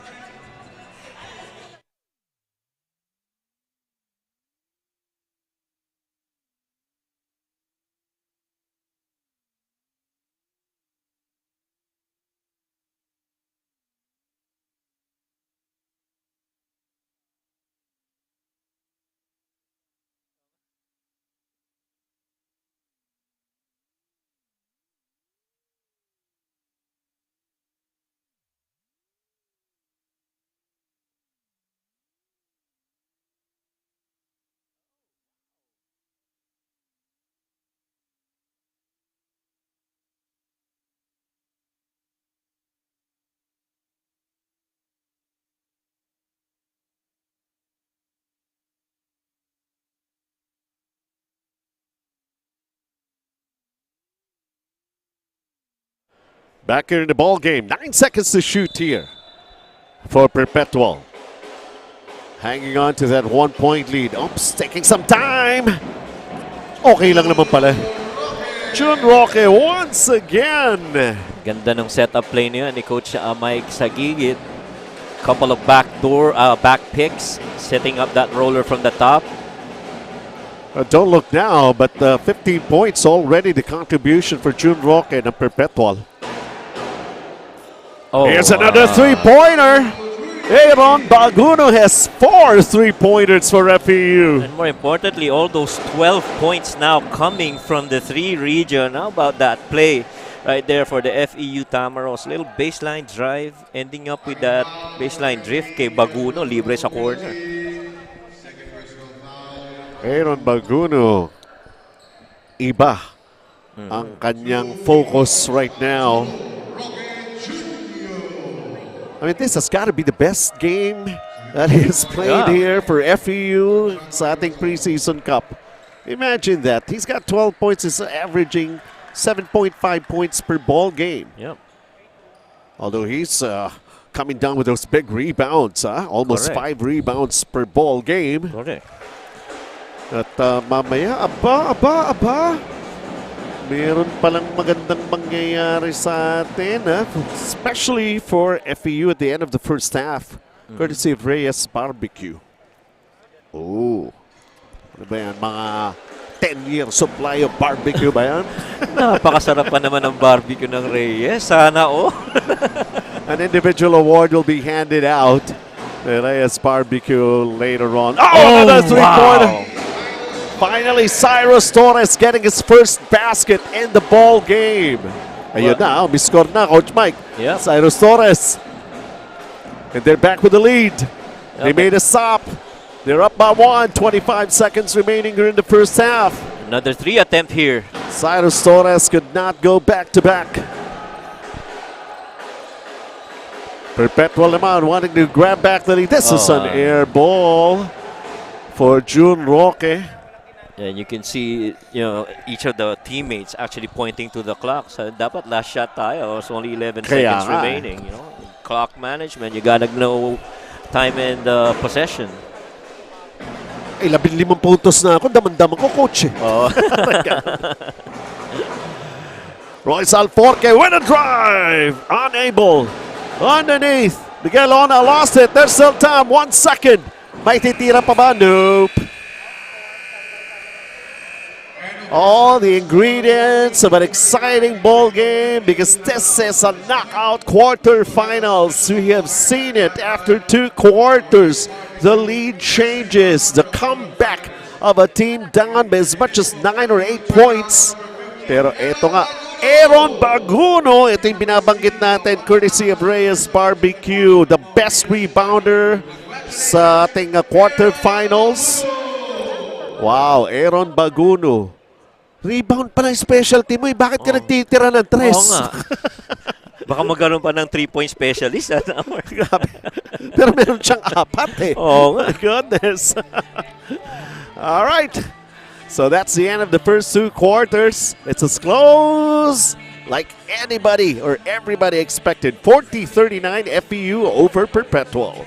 Back here in the ball game. 9 seconds to shoot here for Perpetual. Hanging on to that 1-point lead. Oops, taking some time. Okay lang naman pala. June Roque once again. Ganda ng setup play niya ni Coach Mike sa gigit. Couple of back picks, setting up that roller from the top. Don't look now, but 15 points already the contribution for June Roque and Perpetual. Oh, here's another 3-pointer. Aaron Baguno has 4 3-pointers for FEU. And more importantly, all those 12 points now coming from the 3 region. How about that play right there for the FEU Tamaros? Little baseline drive, ending up with that baseline drift kay Baguno, libre sa corner. Aaron Baguno, iba ang kanyang focus right now. I mean, this has got to be the best game that he has played here for FEU sa ating preseason cup. Imagine that. He's got 12 points. He's averaging 7.5 points per ball game. Yep. Although he's coming down with those big rebounds. Almost Correct. 5 rebounds per ball game. Correct. At mamaya, aba. Meron palang magandang mangyayari sa atin, especially for FEU at the end of the first half. Courtesy of Reyes Barbecue. Oh, ano ba yan? Mga 10-year supply of barbecue ba yan? Napakasarap pa naman ng barbecue ng Reyes. Sana An individual award will be handed out. The Reyes Barbecue later on. Oh, another three-pointer! Finally, Cyrus Torres getting his first basket in the ball game. Ayun na, miscore na, Coach Mike. Yep. Cyrus Torres. And they're back with the lead. They made a stop. They're up by 1. 25 seconds remaining here in the first half. Another 3 attempt here. Cyrus Torres could not go back-to-back. Perpetual naman wanting to grab back the lead. This is an air ball for June Roque. And you can see, each of the teammates actually pointing to the clock. So dapat last shot tayo. It's only 11 seconds remaining. Clock management, you gotta know time and possession. Ay, 15 puntos na ako. Daman-daman ko, coach. Royce Alforque with a drive. Unable. Underneath. Miguel Ona lost it. There's still time. 1 second. May titira pa ba? Nope. All the ingredients of an exciting ball game because this is a knockout quarterfinals. We have seen it after 2 quarters. The lead changes. The comeback of a team down by as much as 9 or 8 points. Pero eto nga, Aaron Baguno, ito yung binabanggit natin courtesy of Reyes Barbecue. The best rebounder sa ating quarterfinals. Wow, Aaron Baguno. Rebound pa ng specialty mo eh. Bakit ka nagtitira ng 3? Oo nga. Baka magkaroon pa ng 3-point specialist. Grabe. Pero meron siyang 4 eh. Oo nga. My goodness. All right. So that's the end of the first 2 quarters. It's as close like anybody or everybody expected. 40-39 FEU over Perpetual.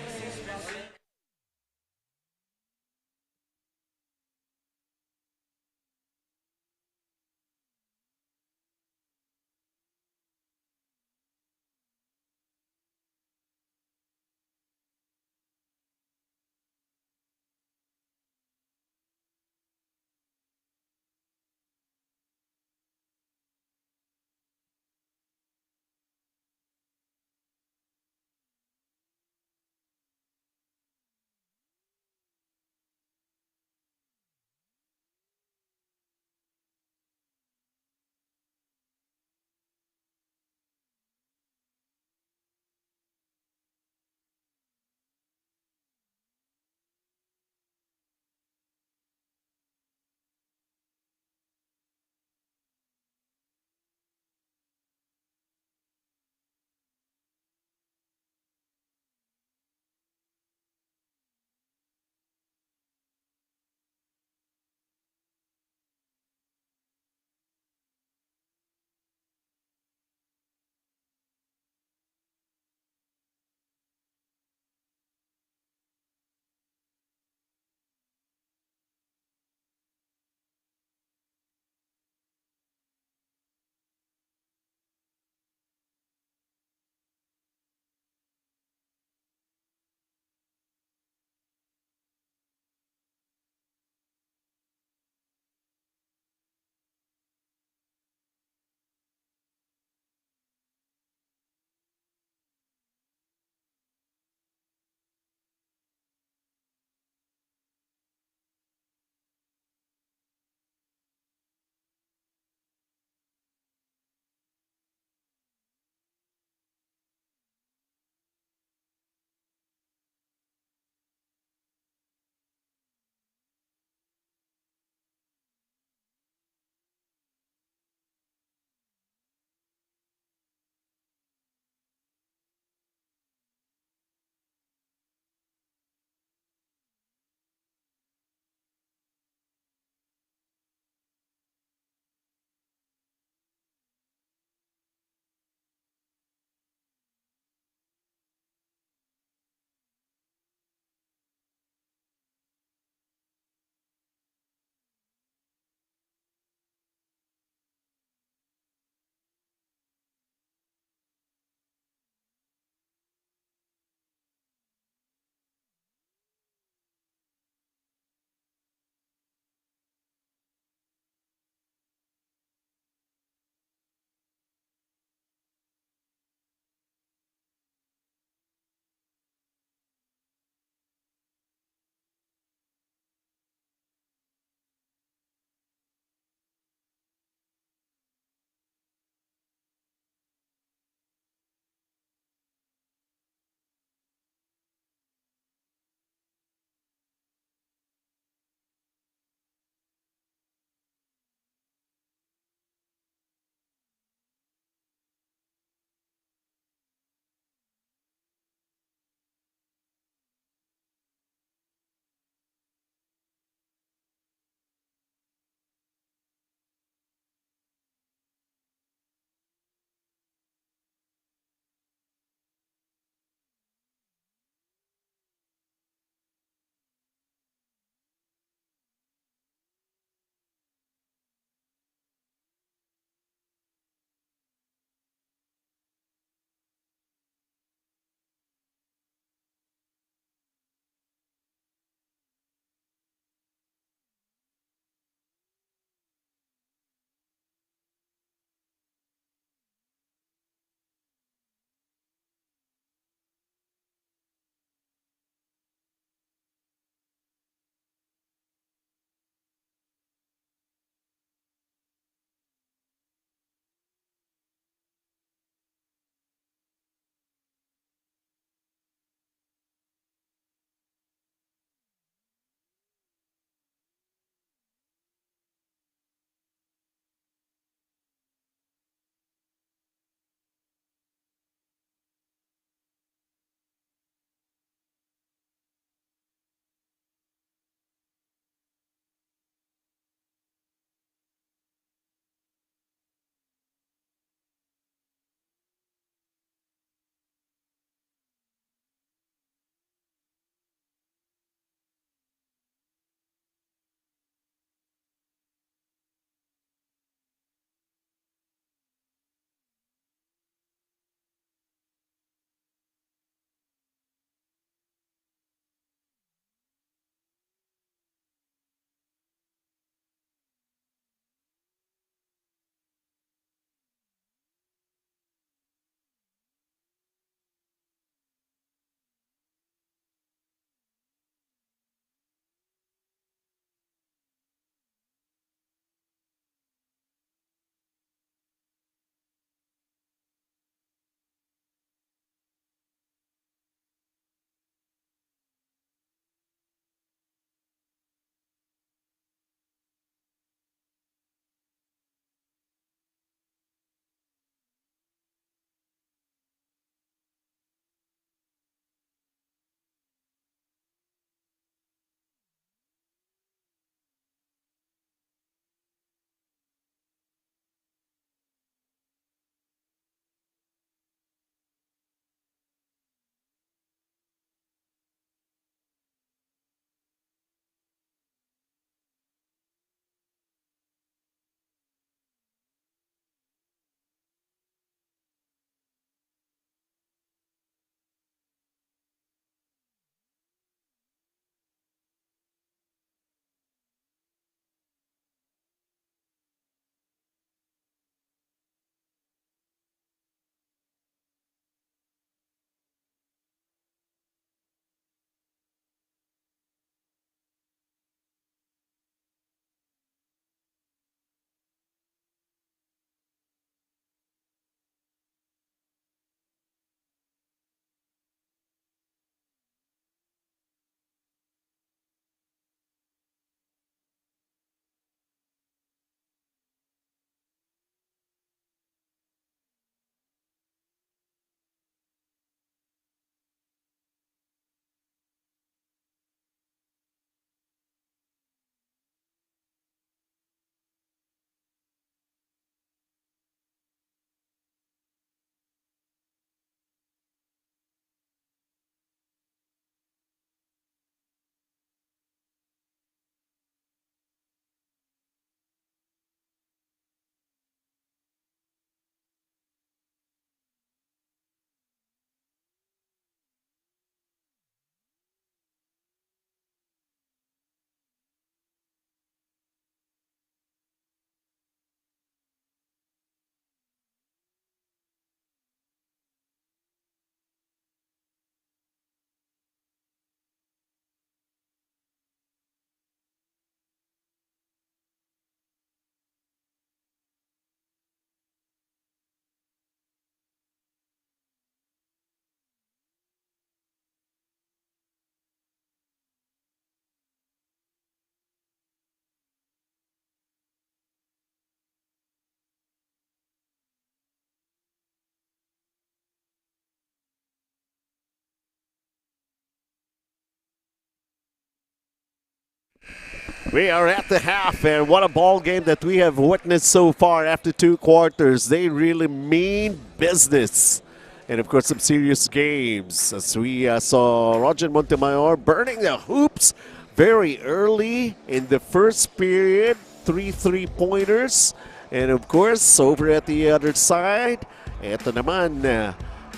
We are at the half, and what a ball game that we have witnessed so far after 2 quarters. They really mean business. And of course, some serious games. As we saw Roger Montemayor burning the hoops very early in the first period. 3 3-pointers. And of course, over at the other side, eto naman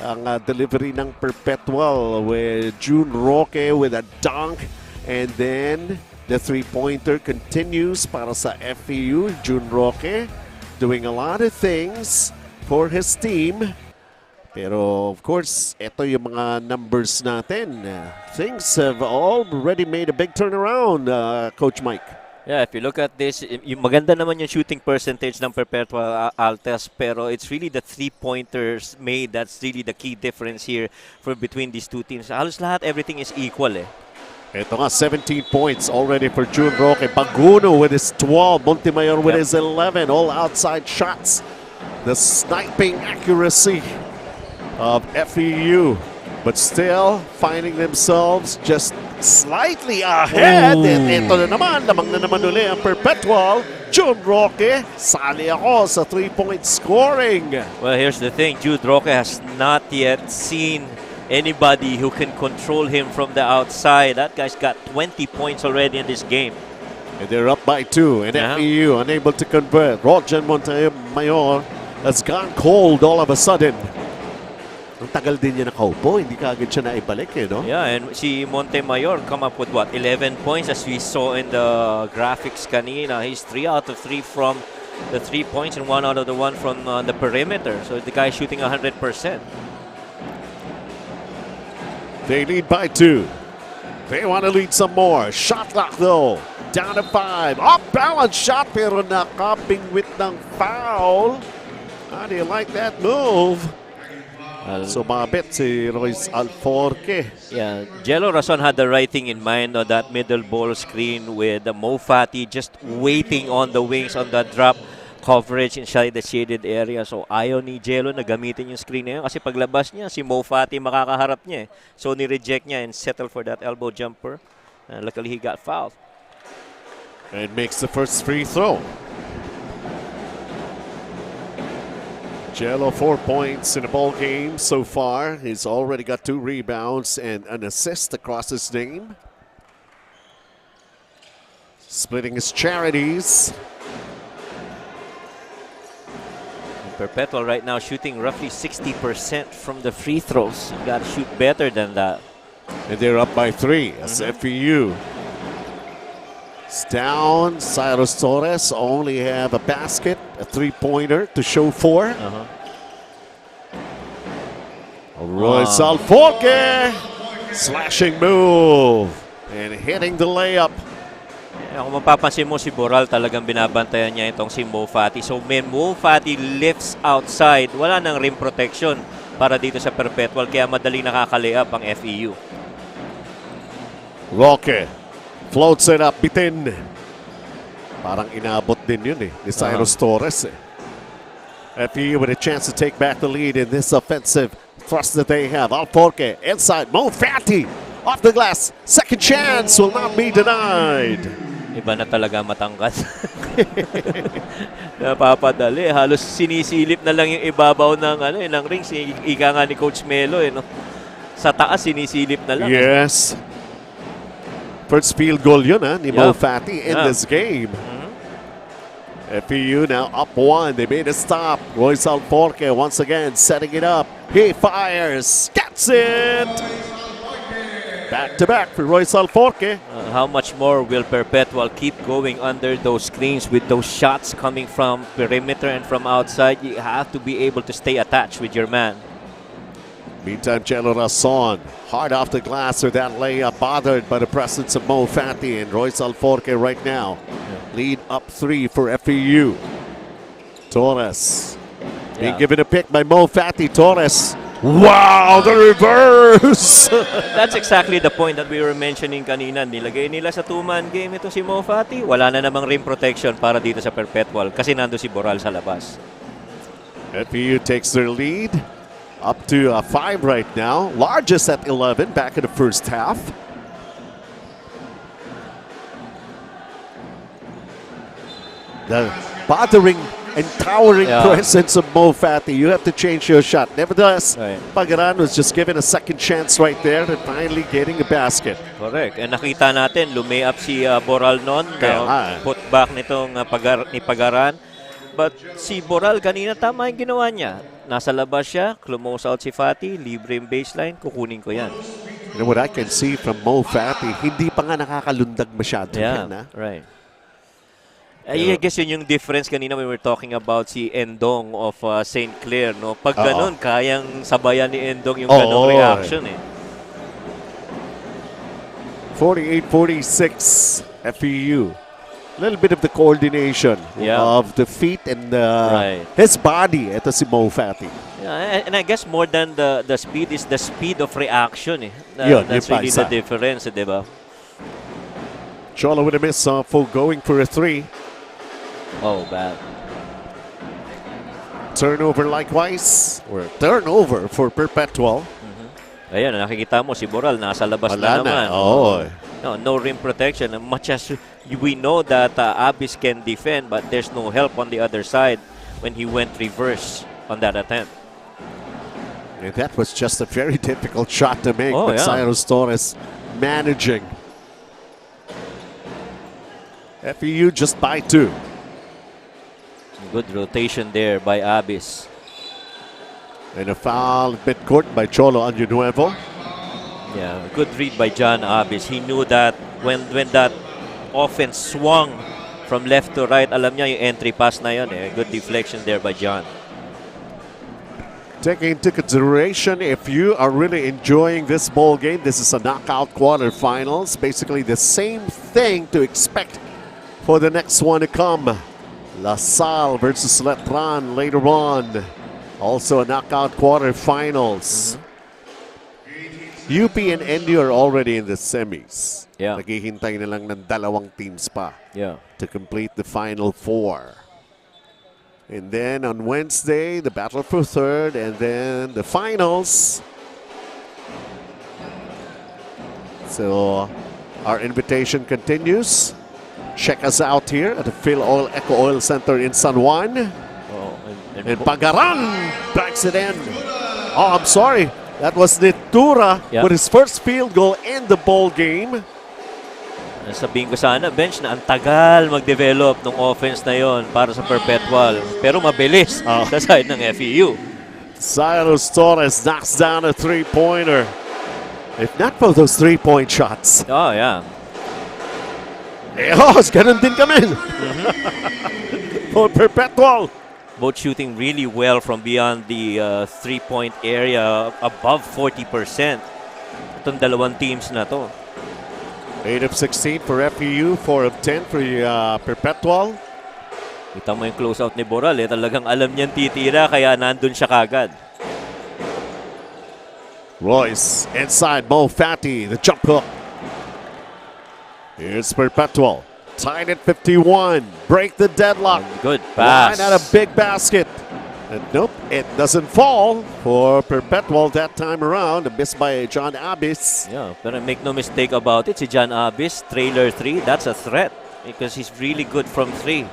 ang delivery ng Perpetual with June Roque with a dunk. And then the 3-pointer continues para sa FEU. June Roque doing a lot of things for his team. Pero of course, ito yung mga numbers natin. Things have already made a big turnaround, Coach Mike. Yeah, if you look at this, maganda naman yung shooting percentage ng Perpetual Altas, pero it's really the 3-pointers made that's really the key difference here for between these two teams. Halos lahat, everything is equal eh. Ito nga, 17 points already for June Roque. Baguno with his 12, Montemayor with his 11, all outside shots. The sniping accuracy of FEU, but still finding themselves just slightly ahead. And ito na naman, lamang na naman uli ang Perpetual. June Roque, sali ako sa 3-point scoring. Well, here's the thing. Jude Roque has not yet seen anybody who can control him from the outside. That guy's got 20 points already in this game. And they're up by 2. And FEU unable to convert. Roger Montemayor has gone cold all of a sudden. Ang tagal din niya nakaupo, hindi kaagad siya naibalik eh, no? Yeah, and si Montemayor come up with what, 11 points as we saw in the graphics kanina. He's 3 out of 3 from the 3 points and 1 out of the 1 from the perimeter. So the guy's shooting 100%. They lead by 2. They want to lead some more. Shot clock though, down to 5. Off-balance shot pero nakabingwit ng foul. How do you like that move? Sumabit si Royce Alforque. Yeah, Jello Rason had the right thing in mind on that middle ball screen with Mo Fati just waiting on the wings on that drop coverage inside the shaded area. So ayaw ni Jello na gamitin yung screen na yun kasi paglabas niya, si Mo Fati makakaharap niya. So ni-reject niya and settle for that elbow jumper. And luckily he got fouled. And makes the first free throw. Jello 4 points in a ball game so far. He's already got 2 rebounds and an assist across his name. Splitting his charities. Perpetual right now shooting roughly 60% from the free throws. You gotta shoot better than that. And they're up by 3 as FEU. It's down. Cyrus Torres only have a basket, a 3-pointer to show for. Royce Alforque, slashing move and hitting the layup. Kung mapapansin mo, si Boral talagang binabantayan niya itong si Mo Fati. So when Mo Fati lifts outside, wala nang rim protection para dito sa Perpetual, kaya madaling nakaka-layup ang FEU. Roque floats it up, bitin. Parang inabot din yun eh, ni Cyrus Torres eh. FEU with a chance to take back the lead in this offensive thrust that they have. Alforque inside, Mo Fati off the glass. Second chance will not be denied. Iba na talaga matangkas. Napapadali. Halos sinisilip na lang yung ibabaw ng rings. Ika nga ni Coach Melo. No? Sa taas, sinisilip na lang. Yes. First field goal yun ni Mo Fati in this game. FEU now up 1. They made a stop. Royce Alforque once again setting it up. He fires. Gets it. Back to back for Royce Alforque. How much more will Perpetual keep going under those screens with those shots coming from perimeter and from outside? You have to be able to stay attached with your man. Meantime, Jello Rason hard off the glass or that layup, bothered by the presence of Mo Fati and Royce Alforque right now. Lead up 3 for FEU. Torres being given a pick by Mo Fati. Torres. Wow, the reverse! That's exactly the point that we were mentioning kanina. Nilagay nila sa 2-man game ito si Mo Fati. Wala na namang rim protection para dito sa Perpetual kasi nando si Boral sa labas. FEU takes their lead up to 5 right now. Largest at 11 back in the first half. the bothering and towering presence of Mo Fati. You have to change your shot. Nevertheless, Pagaran was just given a second chance right there and finally getting a basket. Correct. And nakita natin, lumi-up si Boral noon. Put back nitong ni Pagaran. But si Boral kanina tama yung ginawa niya. Nasa labas siya, close out si Fati, libre yung baseline, kukunin ko yan. You know what I can see from Mo Fati, hindi pa nga nakakalundag masyado. Right. I guess yun yung difference kanina when we were talking about si Endong of St. Clair. No? Pag ganun, kayang sabayan ni Endong yung ganung reaction. 48-46 FEU. A little bit of the coordination of the feet and his body. Ito si Mo Fati. Yeah, and I guess more than the speed is the speed of reaction. That's really the difference, di ba? Cholo with a miss for going for a three. Oh, bad. Turnover likewise. Or turnover for Perpetual. Ayan, nakikita mo si Boral nasa labas na naman. No rim protection. Much as we know that Abis can defend, but there's no help on the other side when he went reverse on that attempt. And that was just a very difficult shot to make. But Cyrus Torres managing. FEU just by 2. Good rotation there by Abis. And a foul midcourt by Cholo Año. Yeah, good read by John Abis. He knew that when that offense swung from left to right, alam niya yung entry pass na yun. Good deflection there by John. Taking into consideration, if you are really enjoying this ball game, this is a knockout quarterfinals. Basically the same thing to expect for the next one to come. La Salle versus Letran later on. Also a knockout quarterfinals. UP and ND are already in the semis. Naghihintay na lang ng dalawang teams pa to complete the final 4. And then on Wednesday, the battle for third, and then the finals. So our invitation continues. Check us out here at the Filoil EcoOil Center in San Juan. And Pagaran backs it in. Oh, I'm sorry. That was Nitura with his first field goal in the ball game. Sabihin ko sana, bench, na ang tagal mag-develop ng offense na yon para sa Perpetual. Pero mabilis sa side ng FEU. Cyrus Torres knocks down a three-pointer. If not for those three-point shots. Oh, yeah. Ganun din kami. For Perpetual. Both shooting really well from beyond the three-point area, above 40%. Itong dalawang teams na to. 8 of 16 for FEU, 4 of 10 for Perpetual. Kita mo yung closeout ni Boral. Talagang alam niyan titira, kaya nandun siya kagad. Royce inside, Mo Fati, the jump hook. Here's Perpetual. Tied at 51. Break the deadlock. Good pass. Line out a big basket. And nope, it doesn't fall for Perpetual that time around. A miss by John Abis. Yeah, but make no mistake about it. Si John Abis, trailer 3, that's a threat because he's really good from 3,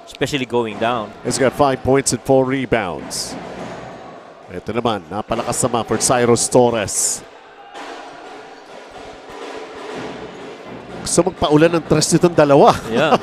especially going down. He's got 5 points and 4 rebounds. Ito naman, napalakas naman for Cyrus Torres. Gusto magpaulan ng tres nitong dalawa. Yeah.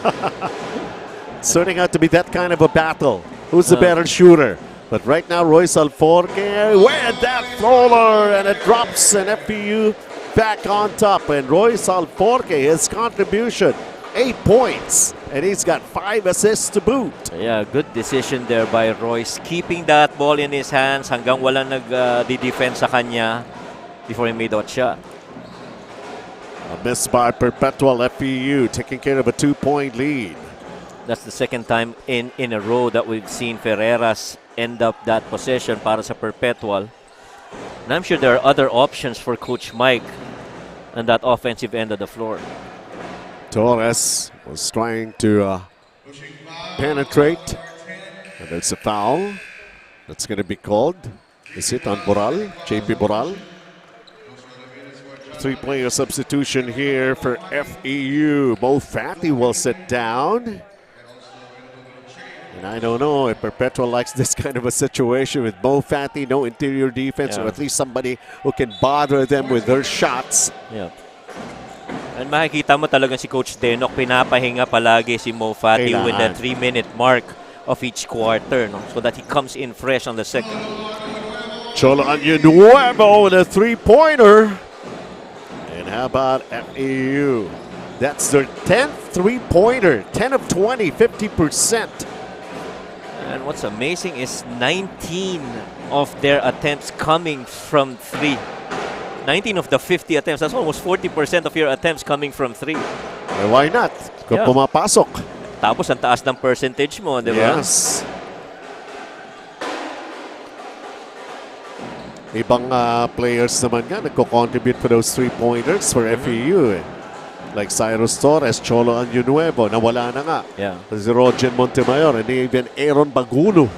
It's turning out to be that kind of a battle. Who's the better shooter? But right now, Royce Alforque with that floater, and it drops, and FEU back on top. And Royce Alforque, his contribution, 8 points, and he's got 5 assists to boot. Yeah, good decision there by Royce, keeping that ball in his hands hanggang walang nag-defense sa kanya before he made that shot. A miss by Perpetual. FEU taking care of a 2-point lead. That's the second time in a row that we've seen Ferreras end up that possession para sa Perpetual. And I'm sure there are other options for Coach Mike on that offensive end of the floor. Torres was trying to penetrate. And there's a foul. That's going to be called. Is it on Boral? JP Boral? 3-player substitution here for FEU. Mo Fati will sit down. And I don't know if Perpetual likes this kind of a situation with Mo Fatty, no interior defense, or at least somebody who can bother them with their shots. Yeah. And makikita mo talaga si Coach Denok, pinapahinga palagi si Mo Fatty with the 3-minute mark of each quarter, no? So that he comes in fresh on the second. Cholo Nuevo with a three-pointer. And how about FEU? That's their 10th three-pointer, 10 of 20, 50%. And what's amazing is 19 of their attempts coming from three. 19 of the 50 attempts. That's almost 40% of your attempts coming from three. Well, why not? Kung pumapasok. Tapos ang taas ng percentage mo, di ba? Yes. Ibang players naman nga nagko-contribute for those three-pointers for FEU. Like Cyrus Torres, Cholo Nuevo, nawala na nga. Yeah. Si Roger Montemayor, and even Aaron Baguno.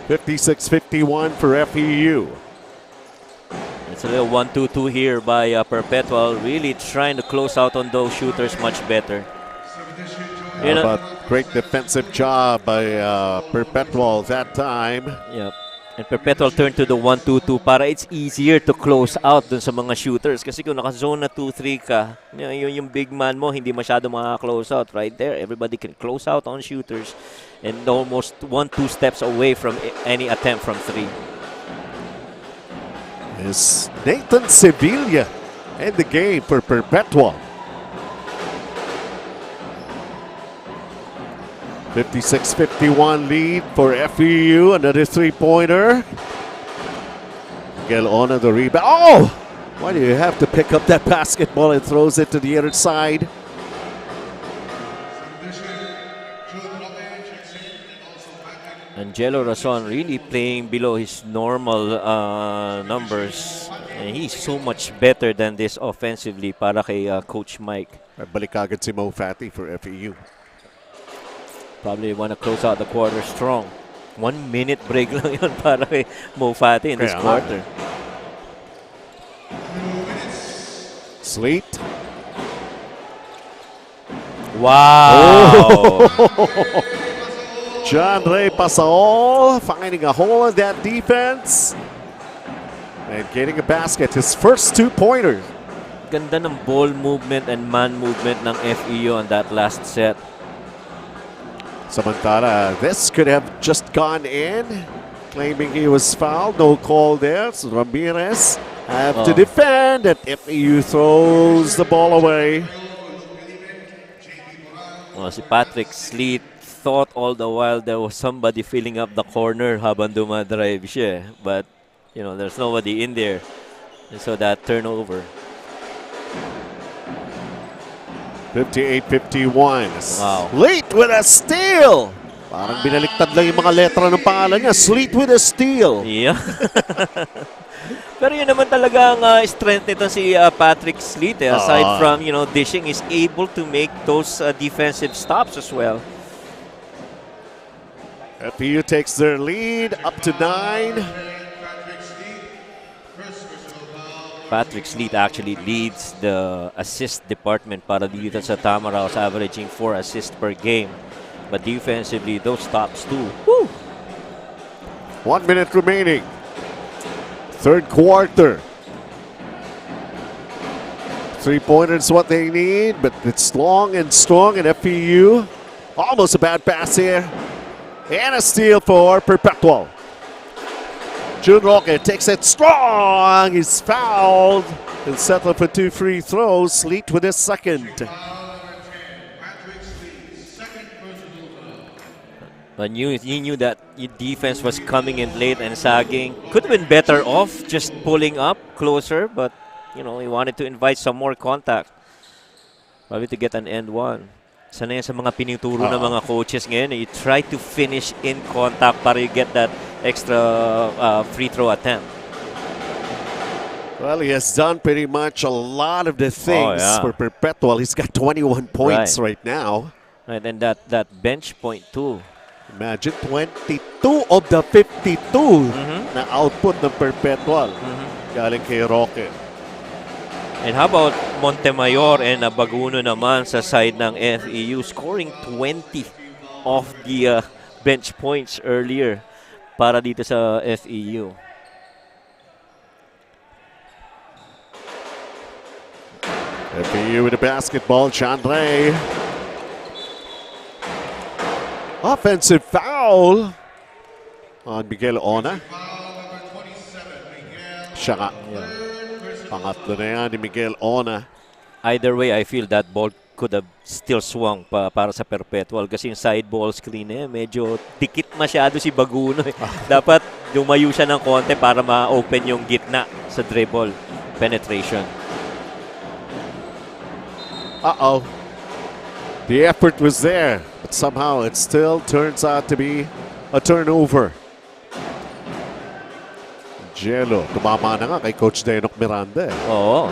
56-51 for FEU. It's a little 1-2-2 here by Perpetual, really trying to close out on those shooters much better. How about great defensive job by Perpetual that time. Yep. And Perpetual turned to the 1-2-2 para it's easier to close out dun sa mga shooters. Kasi kung naka-zone na 2-3 ka, yung big man mo, hindi masyado makaka-close out right there. Everybody can close out on shooters and almost 1-2 steps away from any attempt from three. Is Nathan Sevilla in the game for Perpetual. 56-51 lead for FEU. Another three-pointer. Miguel Ona the rebound. Oh! Why do you have to pick up that basketball and throws it to the other side? Angelo Rason really playing below his normal numbers. And he's so much better than this offensively para kay Coach Mike. Balik agad si Mo Fatty for FEU. Probably want to close out the quarter strong. 1 minute break lang yun para kay Mo Fatty in this quarter. Sleet. Wow! John Ray Pasaol finding a hole in that defense and getting a basket. His first two-pointer. Ganda ng ball movement and man movement ng FEU on that last set. Samantala, this could have just gone in. Claiming he was fouled. No call there. So Ramirez have to defend. And FEU throws the ball away. Well, si Patrick Sleet thought all the while there was somebody filling up the corner habang dumadrive siya. But, you know, there's nobody in there. And so that turnover. 58-51. Wow. Sleet with a steal. Parang binaliktad lang yung mga letra ng pangalan niya. Sleet with a steal. Yeah. Pero yun naman talaga ang strength nito si Patrick Sleet. Aside from, you know, dishing, is able to make those defensive stops as well. FEU takes their lead up to 9. Patrick Sleet actually leads the assist department para dito sa Tamaraos, averaging 4 assists per game. But defensively, those stops too. Woo! 1 minute remaining. Third quarter. Three-pointer is what they need, but it's long and strong, and FEU almost a bad pass here. And a steal for Perpetual. June Roque takes it strong. He's fouled and settled for 2 free throws. Sleet with his second. But you knew that your defense was coming in late and sagging. Could have been better off just pulling up closer, but you know, he wanted to invite some more contact. Probably to get an end one. Sana yan sa mga pinituro ng mga coaches ngayon. You try to finish in contact para you get that extra free throw attempt. Well, he has done pretty much a lot of the things for Perpetual. He's got 21 points right now. Right, and that bench point too. Imagine 22 of the 52 na output ng Perpetual. Galing kay Roque. And how about Montemayor and Baguno naman sa side ng FEU, scoring 20 off the bench points earlier para dito sa FEU. FEU with the basketball, Chandray. Offensive foul on Miguel Ona. Siya nga. Pangatlo na yan ni Miguel Ona. Either way, I feel that ball could have still swung para sa Perpetual kasi yung side ball screen medyo dikit masyado si Baguno. Dapat lumayo siya ng konti para ma-open yung gitna sa dribble penetration. Uh-oh. The effort was there, but somehow it still turns out to be a turnover. Jello, tumama na nga kay Coach Denok Miranda. Oo.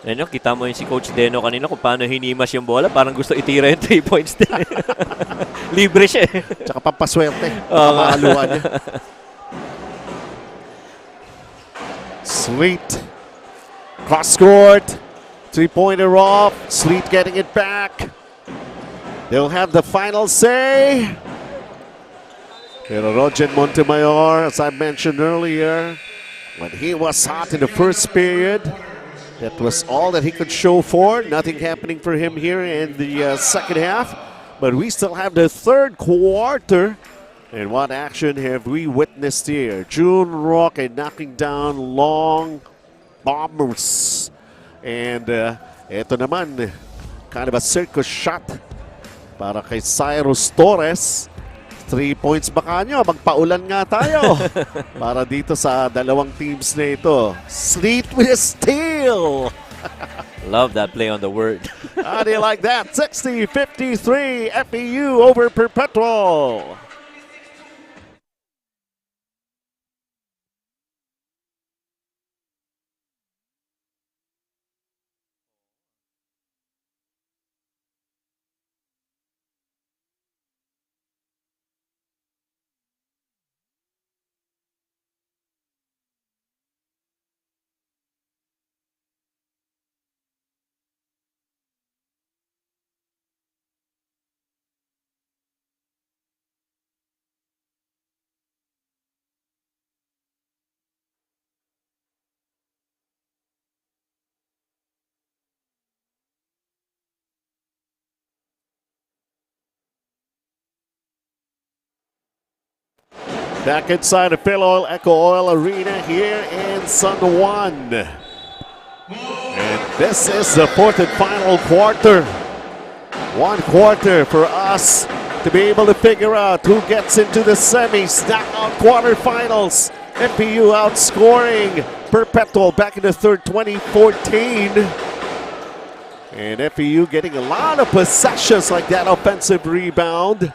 Ano, kita mo yung si Coach Deno kanina kung paano hinimas yung bola. Parang gusto itira yung 3 points din. Libre siya. Tsaka pampaswerte. Pamahaluan niya. Sleet. Cross court. 3-pointer off. Sleet getting it back. They'll have the final say. Pero Roger Montemayor, as I mentioned earlier, when he was hot in the first period, that was all that he could show for. Nothing happening for him here in the second half. But we still have the third quarter. And what action have we witnessed here? June Roque knocking down long bombers. And ito naman, kind of a circus shot para kay Cyrus Torres. 3 points baka nyo, magpaulan nga tayo para dito sa dalawang teams na ito. Sleet with a steal! Love that play on the word. How do you like that? 60-53 FEU over Perpetual. Back inside the Filoil EcoOil Arena here in San Juan. And this is the fourth and final quarter. 1 quarter for us to be able to figure out who gets into the semis, knockout quarterfinals. FEU outscoring Perpetual back in the third, 2014. And FEU getting a lot of possessions like that offensive rebound.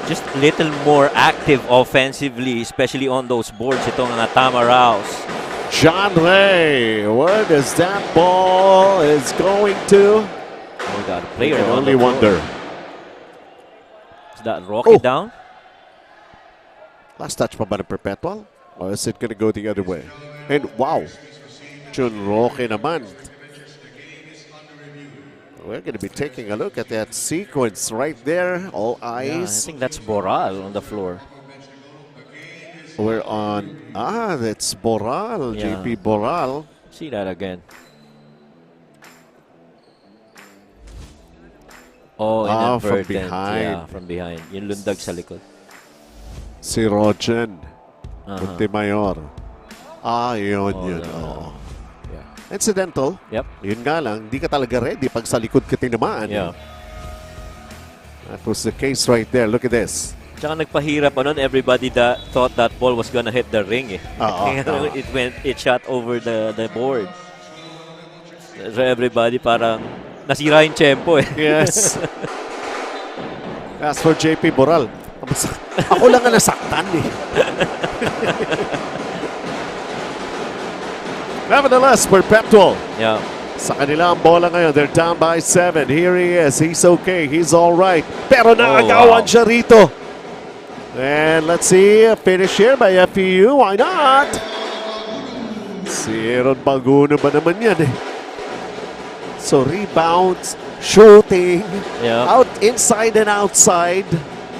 Just a little more active offensively, especially on those boards. Itong Tama Rouse. John Ray, where does that ball is going to? Oh, we got a player. I only wonder. Is that Rocky down? Last touch pa ba ng Perpetual? Or is it going to go the other way? And wow, Jun Roque naman. We're going to be taking a look at that sequence right there. All eyes. Yeah, I think that's Boral on the floor. We're on. That's Boral. Yeah. JP Boral. See that again. Oh, from inadvertent. behind. Yeah, from behind. Yung lundag sa likod. Si Rogen. Montemayor. Yun. No. Incidental. Yep. Yun nga lang, di ka talaga ready pag sa likod ka tinamaan. Yeah. That was the case right there. Look at this. Tsaka nagpahirap pa nun, everybody thought that ball was gonna hit the ring. It shot over the board. So everybody parang nasira yung tempo . Yes. As for JP Boral, ako lang ang nasaktan . Nevertheless, Perpetual. Yeah. Sa kanila ang bola ngayon. They're down by 7. Here he is. He's okay. He's all right. Pero naagawan siya rito. And let's see. A finish here by FEU. Why not? Si Aaron Baguno ba naman yan ? So rebounds, shooting, Yeah. out inside and outside.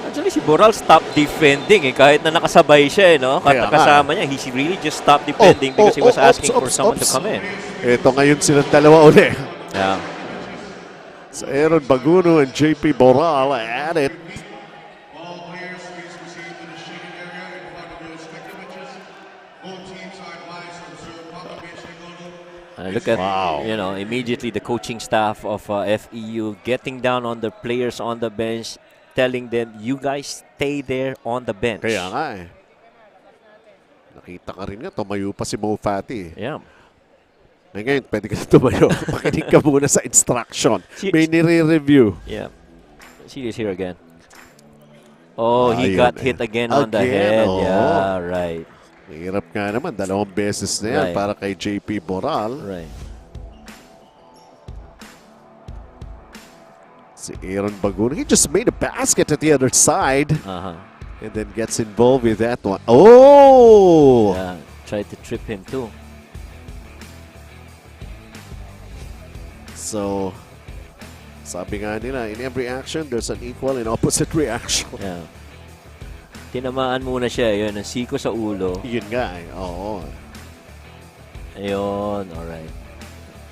Actually, si Boral stopped defending kahit na nakasabay siya no? Kaya nga. Kasama niya, he really just stopped defending because he was asking for someone to come in. Ito ngayon silang dalawa uli. Yeah. So Aaron Baguno and JP Boral at it. All players please proceed to the shaded area in front of your respective benches. Both teams are advised to observe proper bench signal. Look at, immediately the coaching staff of FEU getting down on the players on the bench, telling them, you guys stay there on the bench. Kaya nga eh. Nakita ka rin nga, tumayo pa si Mo Fati. Yeah. Ngayon, pwede ka na tumayo. Pakinig ka muna sa instruction. May nire-review. Yeah. See this here again. Oh, he Ayun got eh. hit again on the head. Oo. Yeah, right. Mahirap nga naman. 2 beses na yan Right. para kay JP Boral. Right. Si Aaron Baguno, he just made a basket at the other side Uh-huh. and then gets involved with that one. Oh! Yeah, tried to trip him too. So, sabi nga nila, in every action, there's an equal and opposite reaction. Yeah. Tinamaan muna siya. Yun, ang siko sa ulo. Yun nga eh. Oo. Ayun, alright.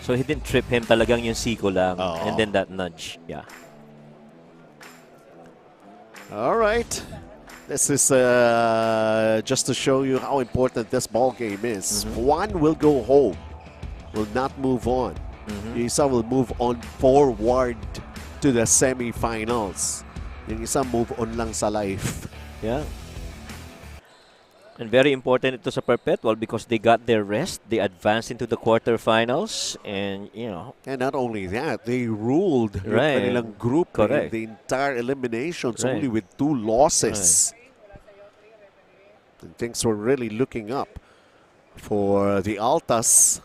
So he didn't trip him, talagang yung siko lang. Oo. And then that nudge. Yeah. All right. This is just to show you how important this ball game is. One will go home, will not move on. Yung isa will move on forward to the semifinals. Yung isa move on lang sa life. Yeah. And very important ito sa Perpetual because they got their rest. They advanced into the quarterfinals. And, And not only that, they ruled yung Right. kanilang group in Correct. the entire eliminations Right. only with 2 losses. And things were really looking up for the Altas.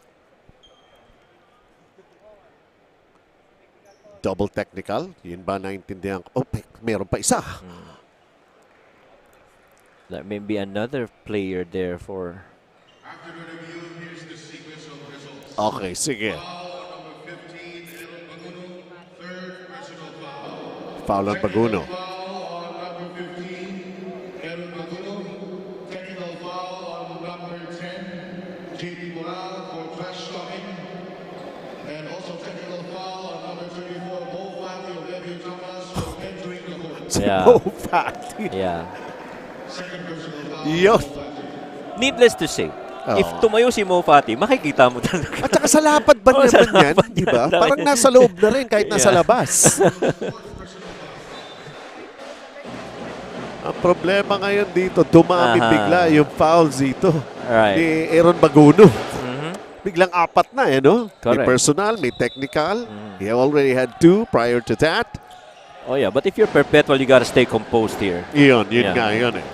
Double technical. Yun ba naintindihan ko? Oh, meron pa isa. there may be another player there for... After the review, here's the sequence of results. Okay, sige. Foul on number 15, Aaron Baguno, third personal foul. Foul on Baguno. Foul on number 15, Aaron Baguno. Technical foul on number 10, JP Moral for trash talking. And also technical foul on number 34, Mo Fati of FEU Thomas for entering the court. Yeah. Oh, Fati. Yeah. Second personal foul. Yun. Needless to say, if tumayo si Mo Fati, makikita mo talaga. At saka sa lapad ba Oh, sa naman yan? lapad Di ba? yan. Parang nasa loob na rin kahit nasa Yeah. labas. Ang problema ngayon dito, dumami Aha. bigla yung fouls dito Right. ni Aaron Baguno. Mhm. Biglang 4 na no? May Correct. personal, may technical. He already had 2 prior to that. Oh yeah, but if you're Perpetual, you gotta stay composed here. Yun Yeah. nga, yun eh.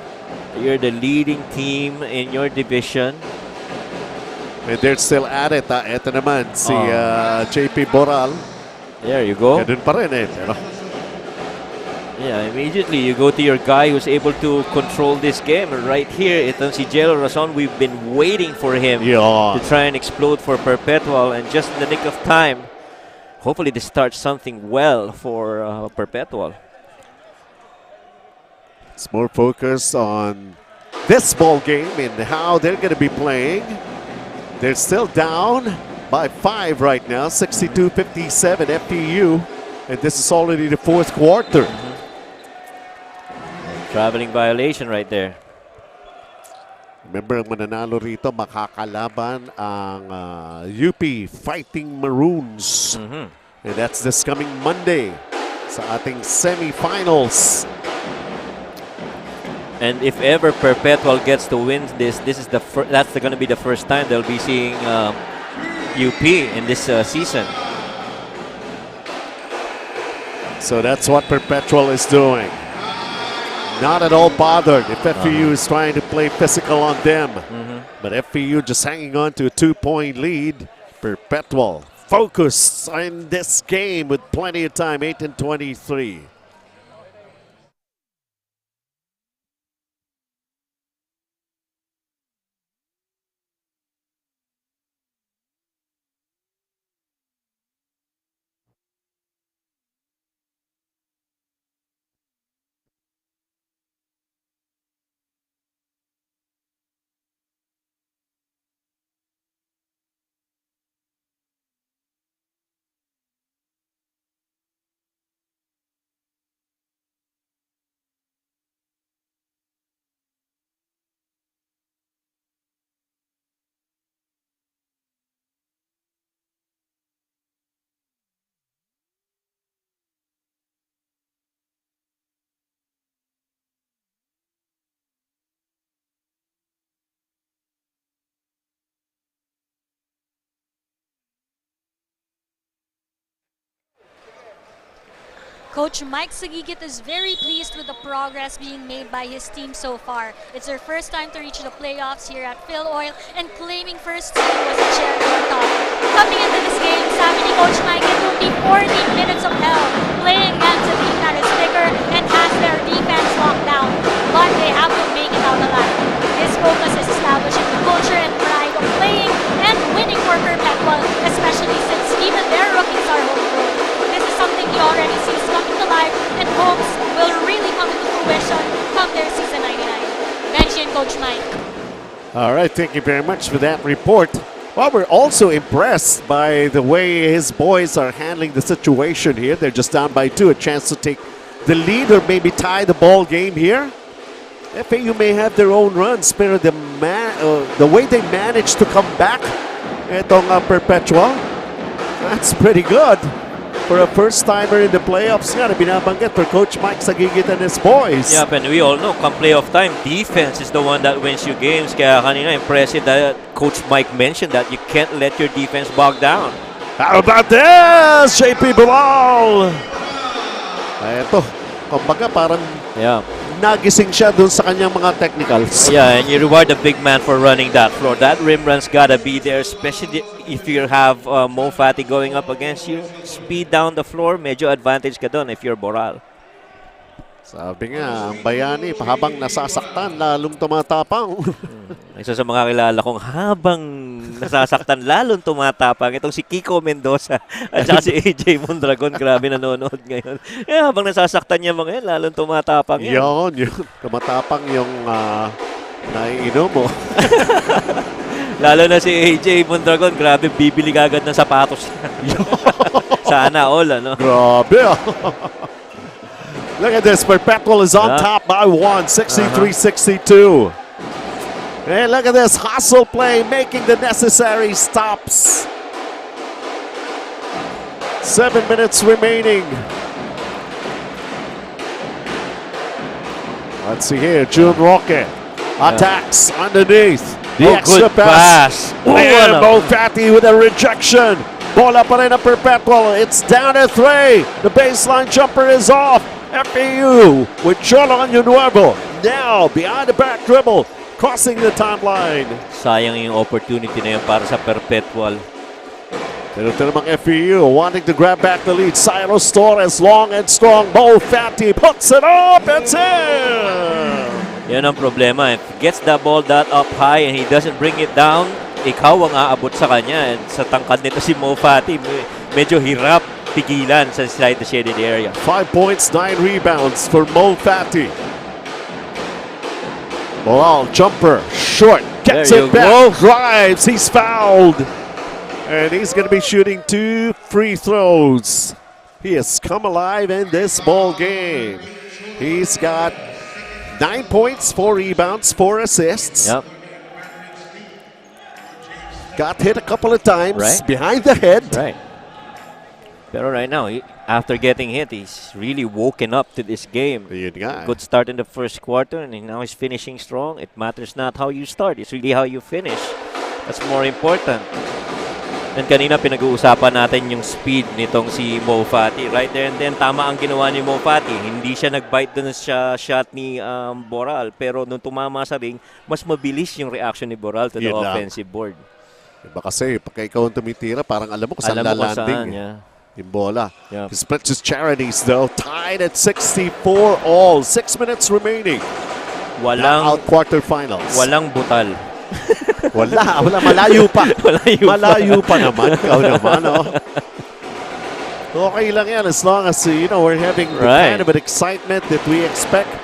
You're the leading team in your division. And they're still at it. Ito naman, si JP Boral. There you go. Ganun pa rin eh. Pero, Yeah, immediately you go to your guy who's able to control this game. And right here, itong si Jello Razon, we've been waiting for him yun. to try and explode for Perpetual. And just in the nick of time, hopefully this starts something well for Perpetual. It's more focused on this ball game and how they're going to be playing. They're still down by 5 right now, 62-57 FEU. And this is already the 4th quarter. Traveling violation right there. Remember, ang mananalo rito, makakalaban ang UP Fighting Maroons. And that's this coming Monday sa ating semifinals. And if ever Perpetual gets to win this, that's going to be the first time they'll be seeing UP in this season. So that's what Perpetual is doing. Not at all bothered if FEU is trying to play physical on them. But FEU just hanging on to a 2-point lead. Perpetual focused in this game with plenty of time, 8-23. Coach Mike Sagigit is very pleased with the progress being made by his team so far. It's their first time to reach the playoffs here at Filoil, and claiming first seed was a cherry on top. Coming into this game, sabi ni Coach Mike, it will be 40 minutes of hell playing against a team that is bigger and has their defense locked down, but they have to make it out alive. His focus is establishing the culture and pride of playing and winning for Perpetual, especially since even their rookies are homegrown. This is something he already sees coming to life and hopes will really come into fruition come their season 99. Mention Coach Mike. All right, thank you very much for that report. Well, we're also impressed by the way his boys are handling the situation here. They're just down by 2, a chance to take the lead or maybe tie the ball game here. FEU may have their own runs, pero the way they managed to come back, itong Perpetual, that's pretty good. For a first-timer in the playoffs nga na binabanggit for Coach Mike Sagigit and his boys. Yeah, and we all know, come playoff time, defense is the one that wins you games. Kaya kanina, impressive that Coach Mike mentioned that you can't let your defense bog down. How about this? JP Bilal! Ito, kumbaga parang nagising siya dun sa kanyang mga technicals. Yeah, and you reward the big man for running that floor. That rim run's gotta be there, especially if you have Mo Fati going up against you. Speed down the floor, medyo advantage ka dun if you're Boral. Sabi nga, ang Bayani, habang nasasaktan, lalong tumatapang. Isa sa mga kilala kong habang nasasaktan, lalong tumatapang. Itong si Kiko Mendoza at saka si AJ Mondragon. Grabe nanonood ngayon. Habang nasasaktan niya mga yan, lalong tumatapang yan. Yun. Tumatapang yung naiinom mo. Lalo na si AJ Mondragon. Grabe, bibili agad ng sapatos. Sana all, ano? Grabe. Look at this. Perpetual is on top by 1, 63-62. And look at this hustle play, making the necessary stops. 7 minutes remaining. Let's see here. June Roque attacks underneath. The extra good pass. And Mo Fati with a rejection. Bola pa rin ang Perpetual. It's down to 3. The baseline jumper is off. FEU with Cholo Nuevo. Now behind the back dribble. Crossing the timeline. Sayang yung opportunity na yun para sa Perpetual. Pero ito namang FEU wanting to grab back the lead. Cyrus Torres, long and strong. Mo Fati puts it up. It's in. Yan ang problema. If he gets the ball that up high and he doesn't bring it down, ikaw ang aabot sa kanya. And sa tangkad nito si Mo Fati, medyo hirap pigilan sa slightly shaded area. 5 points, 9 rebounds for Mo Fati. Boral, jumper, short, gets it back, drives, he's fouled. And he's going to be shooting 2 free throws. He has come alive in this ball game. He's got 9 points, 4 rebounds, 4 assists. Yep. Got hit a couple of times behind the head. Right. Pero right now, after getting hit, he's really woken up to this game. Good start in the first quarter, and now he's finishing strong. It matters not how you start, it's really how you finish. That's more important. And kanina pinag-uusapan natin yung speed nitong si Mo Fati. Right there and then, tama ang ginawa ni Mo Fati. Hindi siya nag-bite dun sa shot ni Boral. Pero nung tumama sa ring, mas mabilis yung reaction ni Boral to the offensive board. Iba kasi, pagka ikaw ang tumitira, parang alam mo kung saan lalanding. Yung bola. He splits his charities though. Tied at 64 all. 6 minutes remaining. Knockout quarterfinals. Walang butal. Wala. Malayo pa. Malayo pa naman. Ikaw naman, oh. Okay lang yan as long as, we're having the kind of an excitement that we expect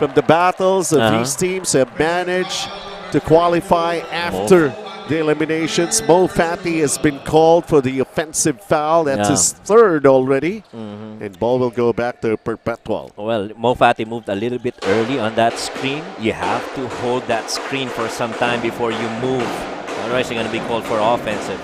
from the battles of these teams have managed to qualify after the eliminations. Mo Fati has been called for the offensive foul. That's his 3rd already. And ball will go back to Perpetual. Well, Mo Fati moved a little bit early on that screen. You have to hold that screen for some time before you move. Otherwise, you're going to be called for offensive.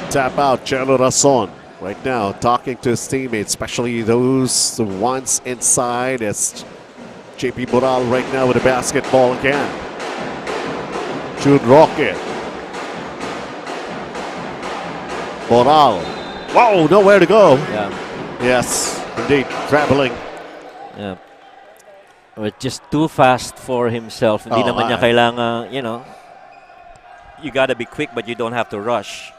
Tap out, Chelo Rason. Right now, talking to his teammates, especially those ones inside, as JP Boral right now with a basketball again. Jude Roque. Boral Whoa, nowhere to go. Yeah. Yes, indeed, traveling. Yeah. But just too fast for himself. Hindi naman niya kailangan, you gotta be quick but you don't have to rush.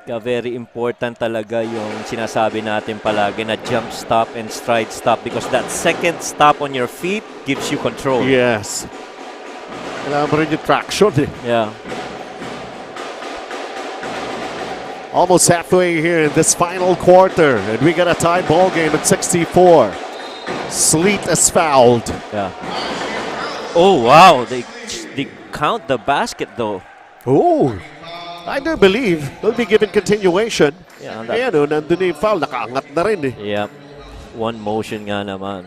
Kaya very important talaga yung sinasabi natin palagi na jump stop and stride stop because that second stop on your feet gives you control. Yes. Kailangan mo rin yung traction eh. Yeah. Almost halfway here in this final quarter, and we got a tie ball game at 64. Sleet is fouled. Yeah. Oh wow, they count the basket though. Oh, I do believe they'll be given continuation. Yeah, Ayan, nandun yung foul, nakaangat na rin eh. Yep. One motion nga naman.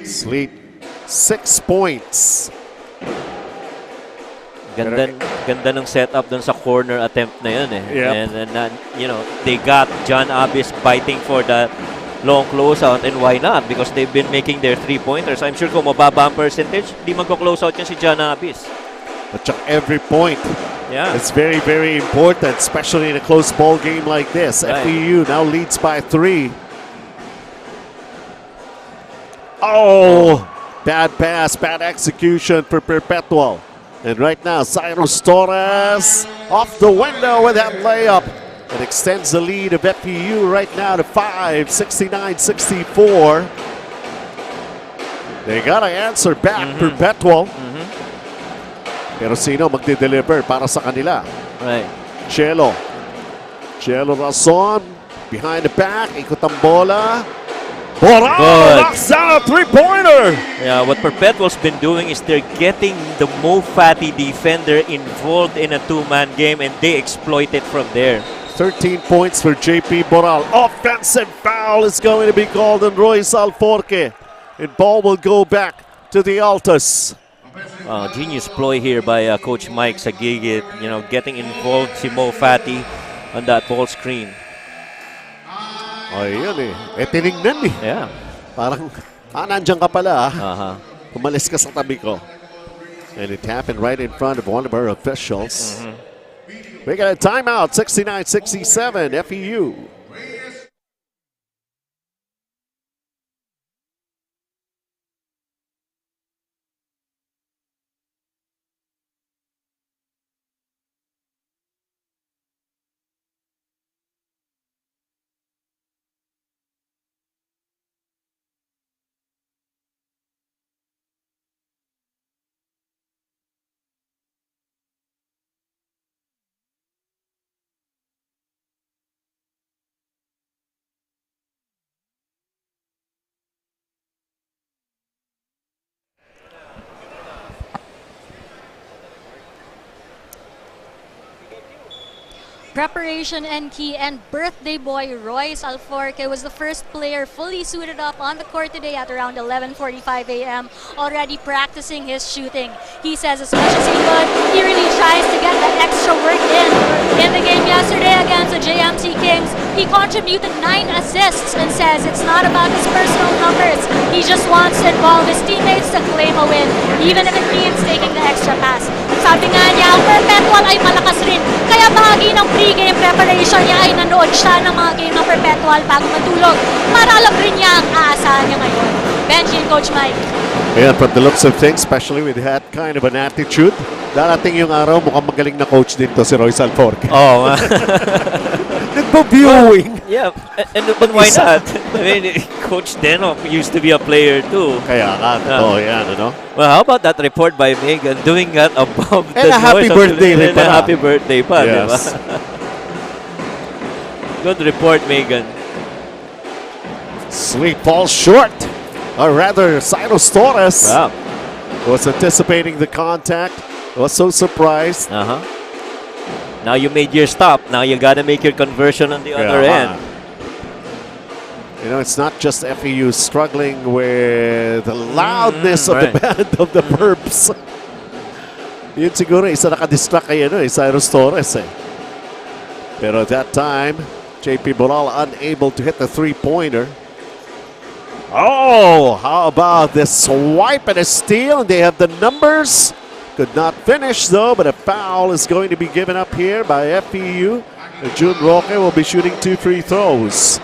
Sleet, 6 points. Ganda ng setup dun sa corner attempt na yun eh. Yep. And they got John Abyss fighting for that long closeout, and why not? Because they've been making their three-pointers. I'm sure kung mababa ang percentage, di magko-closeout yan si John Abyss. But every point Yeah. is very, very important, especially in a close ball game like this. Right. FEU now leads by 3. Oh, bad pass, bad execution for Perpetual. And right now, Cyrus Torres off the window with that layup. It extends the lead of FEU right now to 5, 69-64. They got to answer back, Perpetual. Pero sino magde-deliver para sa kanila? Right. Chelo Rason behind the back, ikot ang bola. Boral knocks down a three-pointer. Yeah, what Perpetual's been doing is they're getting the Mo Fatty defender involved in a two-man game and they exploit it from there. 13 points for JP Boral. Offensive foul is going to be called on Royce Alforque. And ball will go back to the Altas. Genius ploy here by Coach Mike sa gigit, getting involved si Mo Fatty on that ball screen. Ayun eh. Tinignan eh. Yeah. Parang, nandiyan ka pala Uh-huh. Umalis ka sa tabi ko. And it happened right in front of one of our officials. We got a timeout, 69-67, FEU. Preparation and key, and birthday boy Royce Alforque was the first player fully suited up on the court today at around 11:45 a.m. already practicing his shooting. He says as much as he could, he really tries to get the extra work in. In the game yesterday against the JMT Kings, he contributed 9 assists and says it's not about his personal numbers. He just wants to involve his teammates to claim a win, even if it means taking the extra pass. Sabi nga niya, ang Perpetual ay malakas rin, kaya bahagi ng pre-game preparation niya ay nanood siya ng mga game ng Perpetual bago matulog para alam rin niya ang aasahan niya ngayon. Benji and Coach Mike. Yeah, from the looks of things, especially with that kind of an attitude, darating yung araw, mukhang magaling na coach din to si Royce Alforque. Oh, Nagpo-viewing. yeah, but why not? I mean, Coach Deno used to be a player too. Kaya nga, yan, ano? Well, how about that report by Megan doing that above And the a happy noise of birthday the, rin and a pala. happy birthday pa, Yes. diba? Good report, Megan. Sleep falls short. Or rather, Cyrus Torres Wow. was anticipating the contact, was so surprised. Uh-huh. Now you made your stop. Now you gotta make your conversion on the other end. You know, it's not just FEU struggling with the loudness of the band of the Perps. Yun siguro, isa nakadistract kay Cyrus Torres eh. Pero at that time, JP Boral unable to hit the three-pointer. Oh, how about this swipe and a steal? And they have the numbers Could not finish though, but a foul is going to be given up here by FEU. June Roque will be shooting 2 free throws.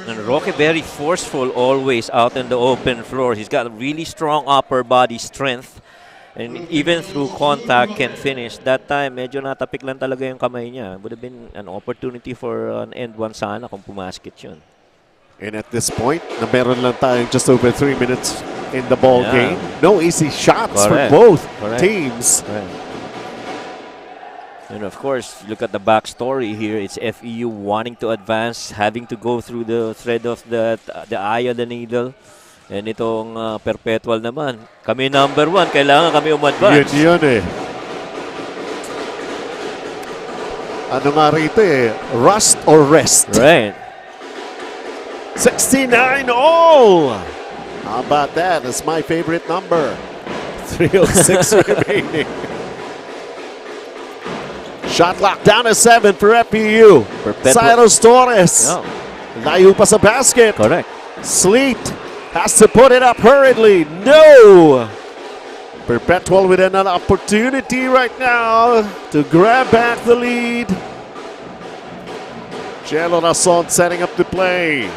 And Roque very forceful always out in the open floor. He's got really strong upper body strength. And even through contact can finish. That time, medyo natapik lang talaga yung kamay niya. Would have been an opportunity for an end one sana kung pumasket yun. And at this point, na meron lang tayong just over 3 minutes in the ball game. No easy shots for both teams. And of course, look at the backstory here. It's FEU wanting to advance, having to go through the thread of the eye of the needle. And itong Perpetual naman, kami number 1, kailangan kami umadvance. Yun eh. Ano nga rito eh, rust or rest. Right. 69 all. How about that? That's my favorite number. 3:06 remaining. Shot clock down to 7 for FEU. Cyrus Torres. Layo pa sa basket. Correct. Sleet has to put it up hurriedly. No! Perpetual with an opportunity right now to grab back the lead. Jello Rason setting up the play.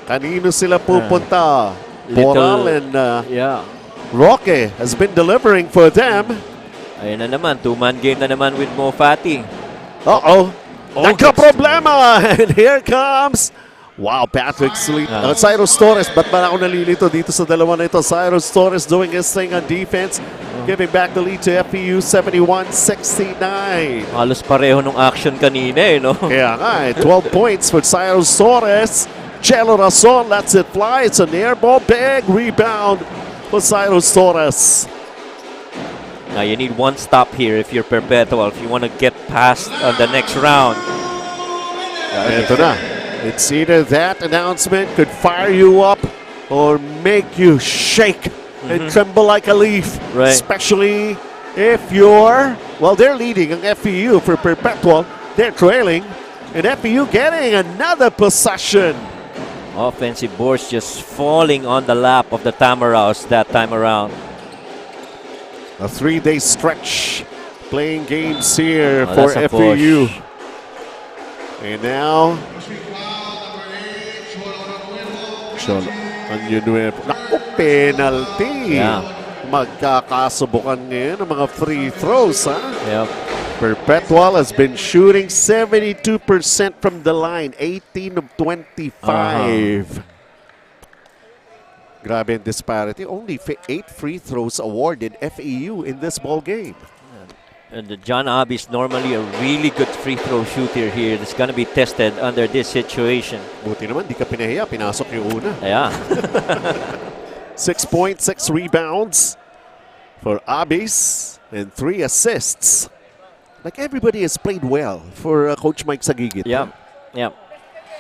Kanino sila pupunta? Boral and Roque has been delivering for them. Ayun na naman, 2-man game na naman with Mo Fati. Uh-oh. Nagka-problema. And here comes... Wow, Patrick Sleep. Cyrus Torres, ba't ba ako nalilito dito sa dalawa na ito? Cyrus Torres doing his thing on defense. Giving back the lead to FEU 71-69. Halos pareho nung action kanina eh, no? Kaya nga eh, 12 points for Cyrus Torres. Chelo Rason lets it fly. It's an air ball. Big rebound for Cyrus Torres. Now you need one stop here if you're Perpetual, if you want to get past the next round. Ito na. It's either that announcement could fire you up or make you shake and tremble like a leaf. Right. Especially if you're, well, they're leading ang FEU for Perpetual. They're trailing. And FEU getting another possession. Offensive boards just falling on the lap of the Tamaraos that time around. A 3-day stretch playing games here for FEU. And now, naku, penalty. Magkakasubukan ngayon ng mga free throws, ha? Yep. Perpetual has been shooting 72% from the line, 18 of 25. Grabe ang disparity. Only 8 free throws awarded FEU in this ball game. And John Abby's normally a really good free throw shooter here. That's going to be tested under this situation. Buti naman, di ka pinahiya. Pinasok yung una. Yeah. 6 points, 6 rebounds for Abis and 3 assists. Like everybody has played well for Coach Mike Sagigit. Yeah. Yeah.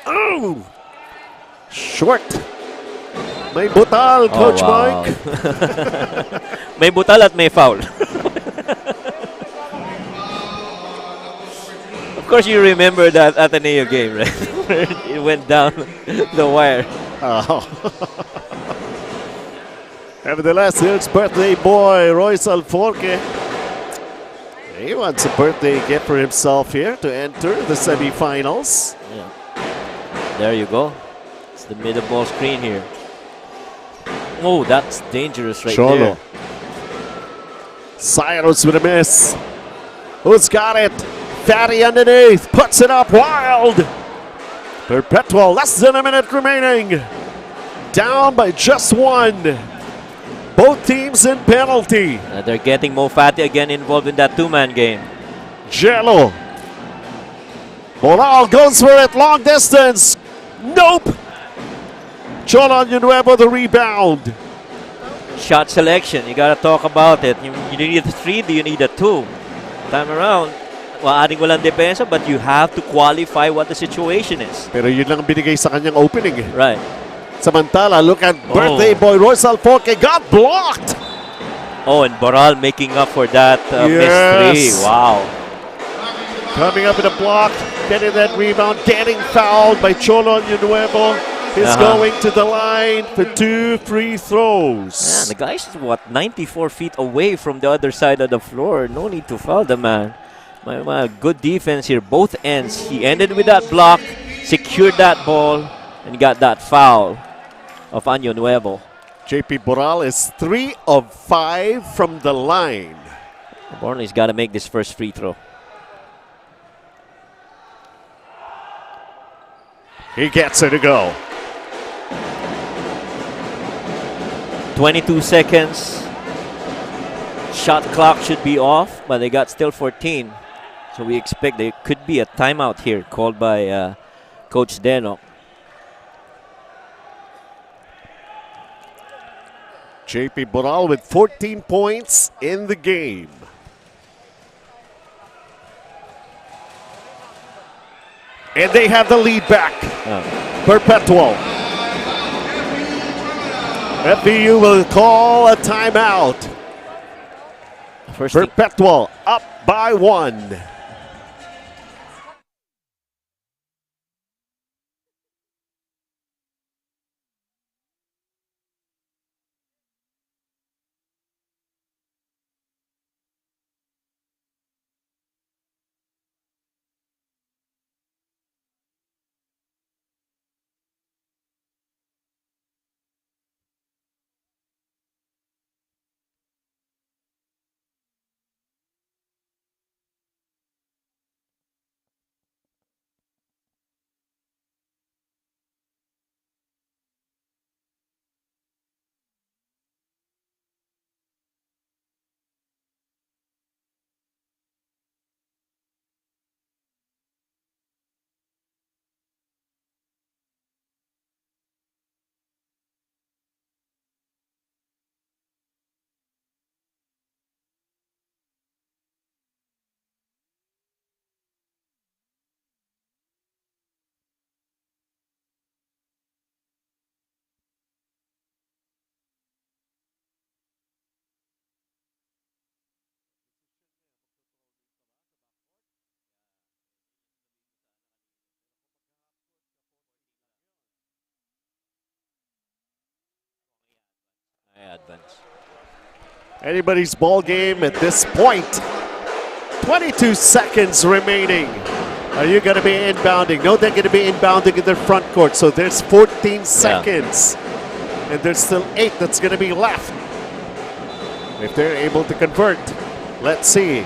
Oh! Short. May butal, Coach Mike. May butal at may foul. Of course, you remember that Ateneo game, right? It went down the wire. Oh. Nevertheless, here's birthday boy Royce Alforque. He wants a birthday gift for himself here to enter the semifinals. Yeah. There you go. It's the middle ball screen here. Oh, that's dangerous right there. Cyrus with a miss. Who's got it? Fatty underneath. Puts it up wild. Perpetual, less than a minute remaining. Down by just 1. Both teams in penalty. They're getting Mo Fati again involved in that 2-man game. Jello. Boral goes for it long distance. Nope. Cholan Nuevo the rebound. Shot selection, you gotta talk about it. You need a 3, do you need a 2? Time around, adding walang depensa, but you have to qualify what the situation is. Pero yun lang binigay sa kanyang opening. Right. Samantala, look at birthday boy Royce Alforque got blocked. Oh, and Boral making up for that missed 3. Wow. Coming up in a block, getting that rebound, getting fouled by Cholo Nuevo. is going to the line for 2 free throws. Yeah, the guy's, what, 94 feet away from the other side of the floor. No need to foul the man. Good defense here, both ends. He ended with that block, secured that ball, and got that foul of Año Nuevo. JP Boral is 3 of 5 from the line. Bornley's got to make this first free throw. He gets it to go. 22 seconds. Shot clock should be off, but they got still 14. So we expect there could be a timeout here called by Coach Deno. JP Boral with 14 points in the game. And they have the lead back. Perpetual. FEU will call a timeout. Perpetual up by 1. Advance. Anybody's ball game at this point. 22 seconds remaining. Are you going to be inbounding? No, they're going to be inbounding in their front court. So there's 14 seconds. And there's still 8 that's going to be left. If they're able to convert. Let's see.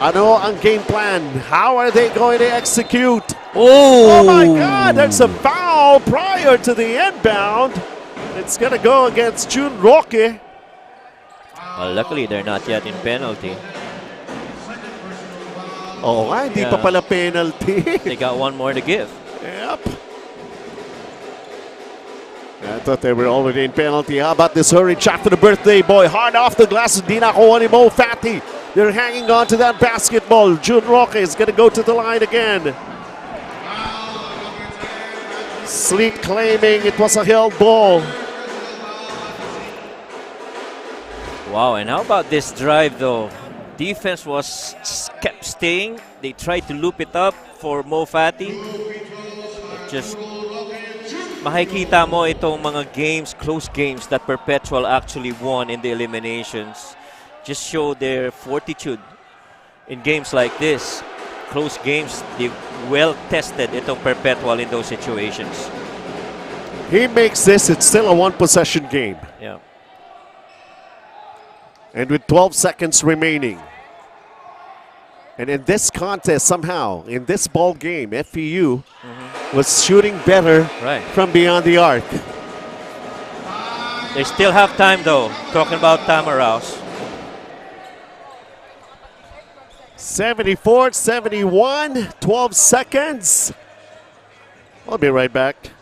Ano ang game plan? How are they going to execute? Oh my God, there's a foul prior to the inbound. It's going to go against June Roque. Well, luckily, they're not yet in penalty. Oh, hindi pa pala penalty. They got one more to give. Yep. I thought they were already in penalty. How about this hurried shot for the birthday boy? Hard off the glass. Hindi nakuha ni Mo Fatty. They're hanging on to that basketball. June Roque is going to go to the line again. Sleep claiming it was a held ball. Wow, and how about this drive though? Defense was kept staying. They tried to loop it up for Mo Fatty. Just makikita mo itong mga games, close games that Perpetual actually won in the eliminations. Just show their fortitude in games like this. Close games, they well tested itong Perpetual in those situations. He makes this, it's still a 1-possession game. Yeah. And with 12 seconds remaining. And in this contest, somehow, in this ball game, FEU was shooting better from beyond the arc. They still have time though, talking about Tamaraos. 74-71, 12 seconds. I'll be right back.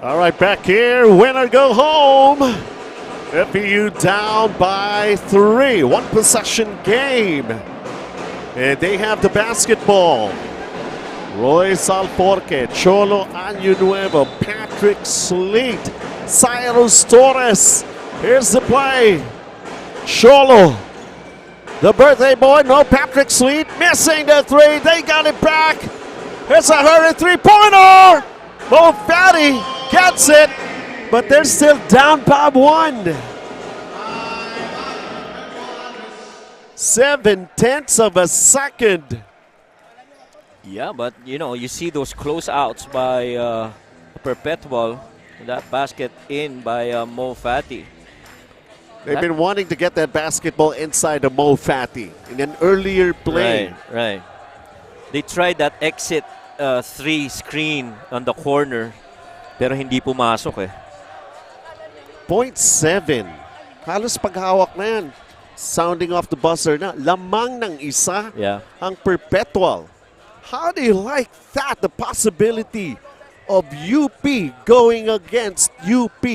All right, back here. Winner go home. FEU down by 3. One possession game. And they have the basketball. Roy Salporque, Cholo Año Nuevo, Patrick Slate, Cyrus Torres. Here's the play. Cholo, the birthday boy, no Patrick Slate, missing the 3. They got it back. Here's a hurry 3-pointer. Mo Fatty gets it, but they're still down by 1. 0.7 of a second. Yeah, but you see those close outs by Perpetual. That basket in by Mo Fatty. They've been wanting to get that basketball inside of Mo Fatty in an earlier play. Right. They tried that exit 3 screen on the corner, pero hindi pumasok eh. 0.7. Halos paghawak na yan. Sounding off the buzzer na. Lamang ng isa ang Perpetual. How do you like that? The possibility of UP going against UP.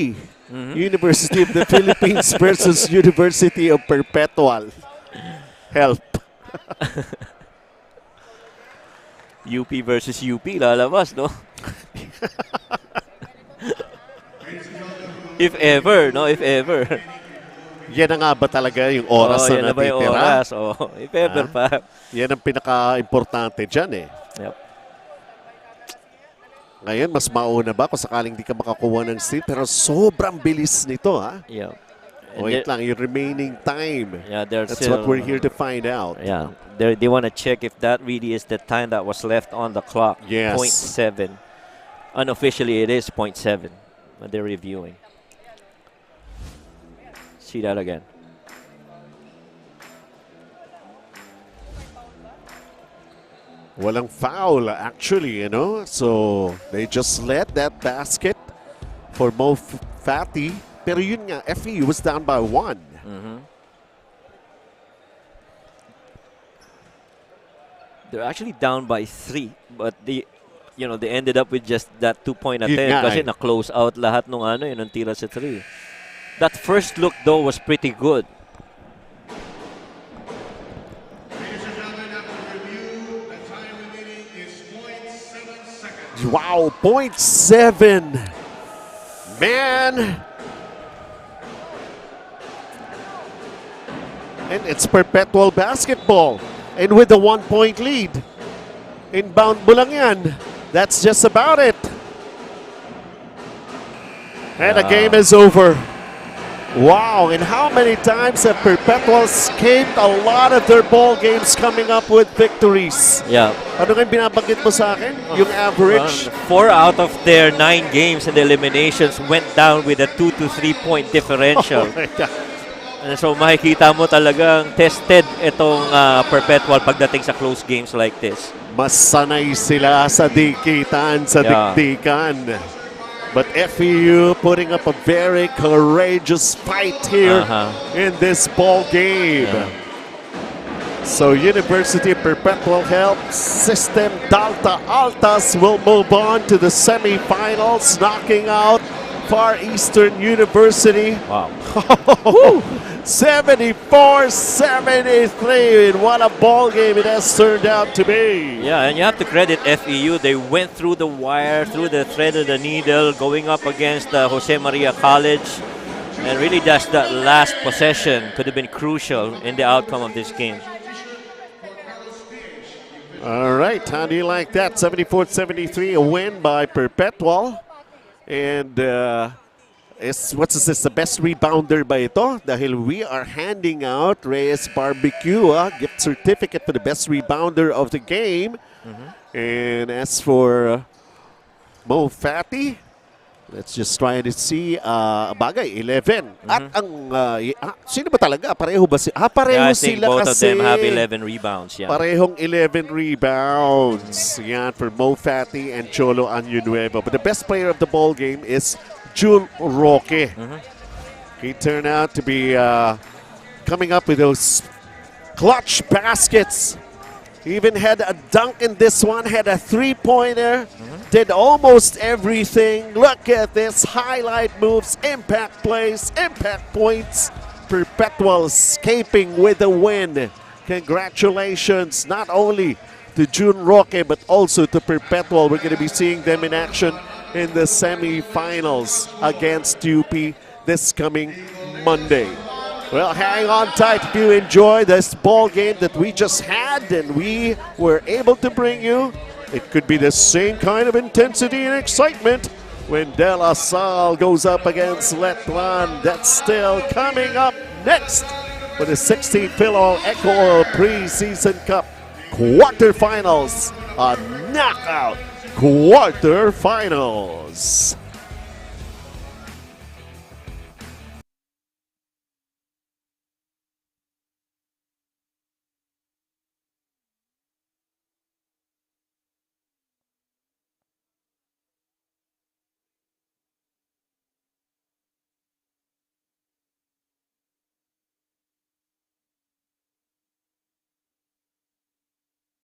University of the Philippines versus University of Perpetual. Help. UP versus UP, lalabas, no? If ever, no? If ever. Yan na nga ba talaga yung oras na yan natitira? Yan na ba yung oras? If ever pa. Yan ang pinaka-importante dyan eh. Yep. Ngayon, mas mauna ba kung sakaling di ka makakuha ng steal? Pero sobrang bilis nito, ha? Yeah. Wait lang, yung remaining time. Yeah, that's what we're here to find out. Yeah, they want to check if that really is the time that was left on the clock. Yes. 0.7. Unofficially, it is 0.7, but they're reviewing. See that again. Walang foul, actually, So, they just let that basket for Mo Fatty. Pero yun nga, FEU was down by 1. They're actually down by 3, but they ended up with just that 2-point attempt kasi na-close out lahat nung yung tira sa 3. That first look, though, was pretty good. Ladies and gentlemen, after review, the time remaining is 0.7 seconds. Wow, 0.7. Man. And it's Perpetual basketball. And with a 1-point lead. Inbound mo lang yan. That's just about it. And the game is over. Wow, and how many times have Perpetual escaped a lot of their ball games coming up with victories? Yeah. Ano nga binabanggit mo sa akin? Yung average? 4 out of their 9 games in the eliminations went down with a 2 to 3 point differential. Oh my God. And so makikita mo talagang tested itong Perpetual pagdating sa close games like this. Mas sanay sila sa dikitan, sa dikdikan. But FEU putting up a very courageous fight here in this ball game. So University of Perpetual Health System Delta Altas will move on to the semifinals, knocking out Far Eastern University. Wow. 74-73, and what a ball game it has turned out to be. Yeah, and you have to credit FEU. They went through the wire, through the thread of the needle, going up against Jose Maria College. And really just that last possession could have been crucial in the outcome of this game. All right, how do you like that? 74-73, a win by Perpetual. And what's this? The best rebounder ba ito? Dahil we are handing out Reyes Barbecue, gift certificate for the best rebounder of the game. And as for Mo Fatty, let's just try to see. Bagay, 11. At ang, sino ba talaga? Pareho ba sila? Pareho Yeah, I think sila both kasi. of them have 11 rebounds. Yeah. Parehong 11 rebounds. Yan for Mo Fatty and Cholo Año Nuevo. But the best player of the ball game is Jul Roque. He turned out to be coming up with those clutch baskets Even had a dunk in this one, had a three-pointer, did almost everything. Look at this, highlight moves, impact plays, impact points. Perpetual escaping with a win. Congratulations not only to June Roque but also to Perpetual. We're going to be seeing them in action in the semi-finals against UP this coming Monday. Well, hang on tight if you enjoy this ball game that we just had and we were able to bring you. It could be the same kind of intensity and excitement when De La Salle goes up against Letlan. That's still coming up next for the 16th Filoil EcoOil Preseason Cup quarterfinals, a knockout quarterfinals.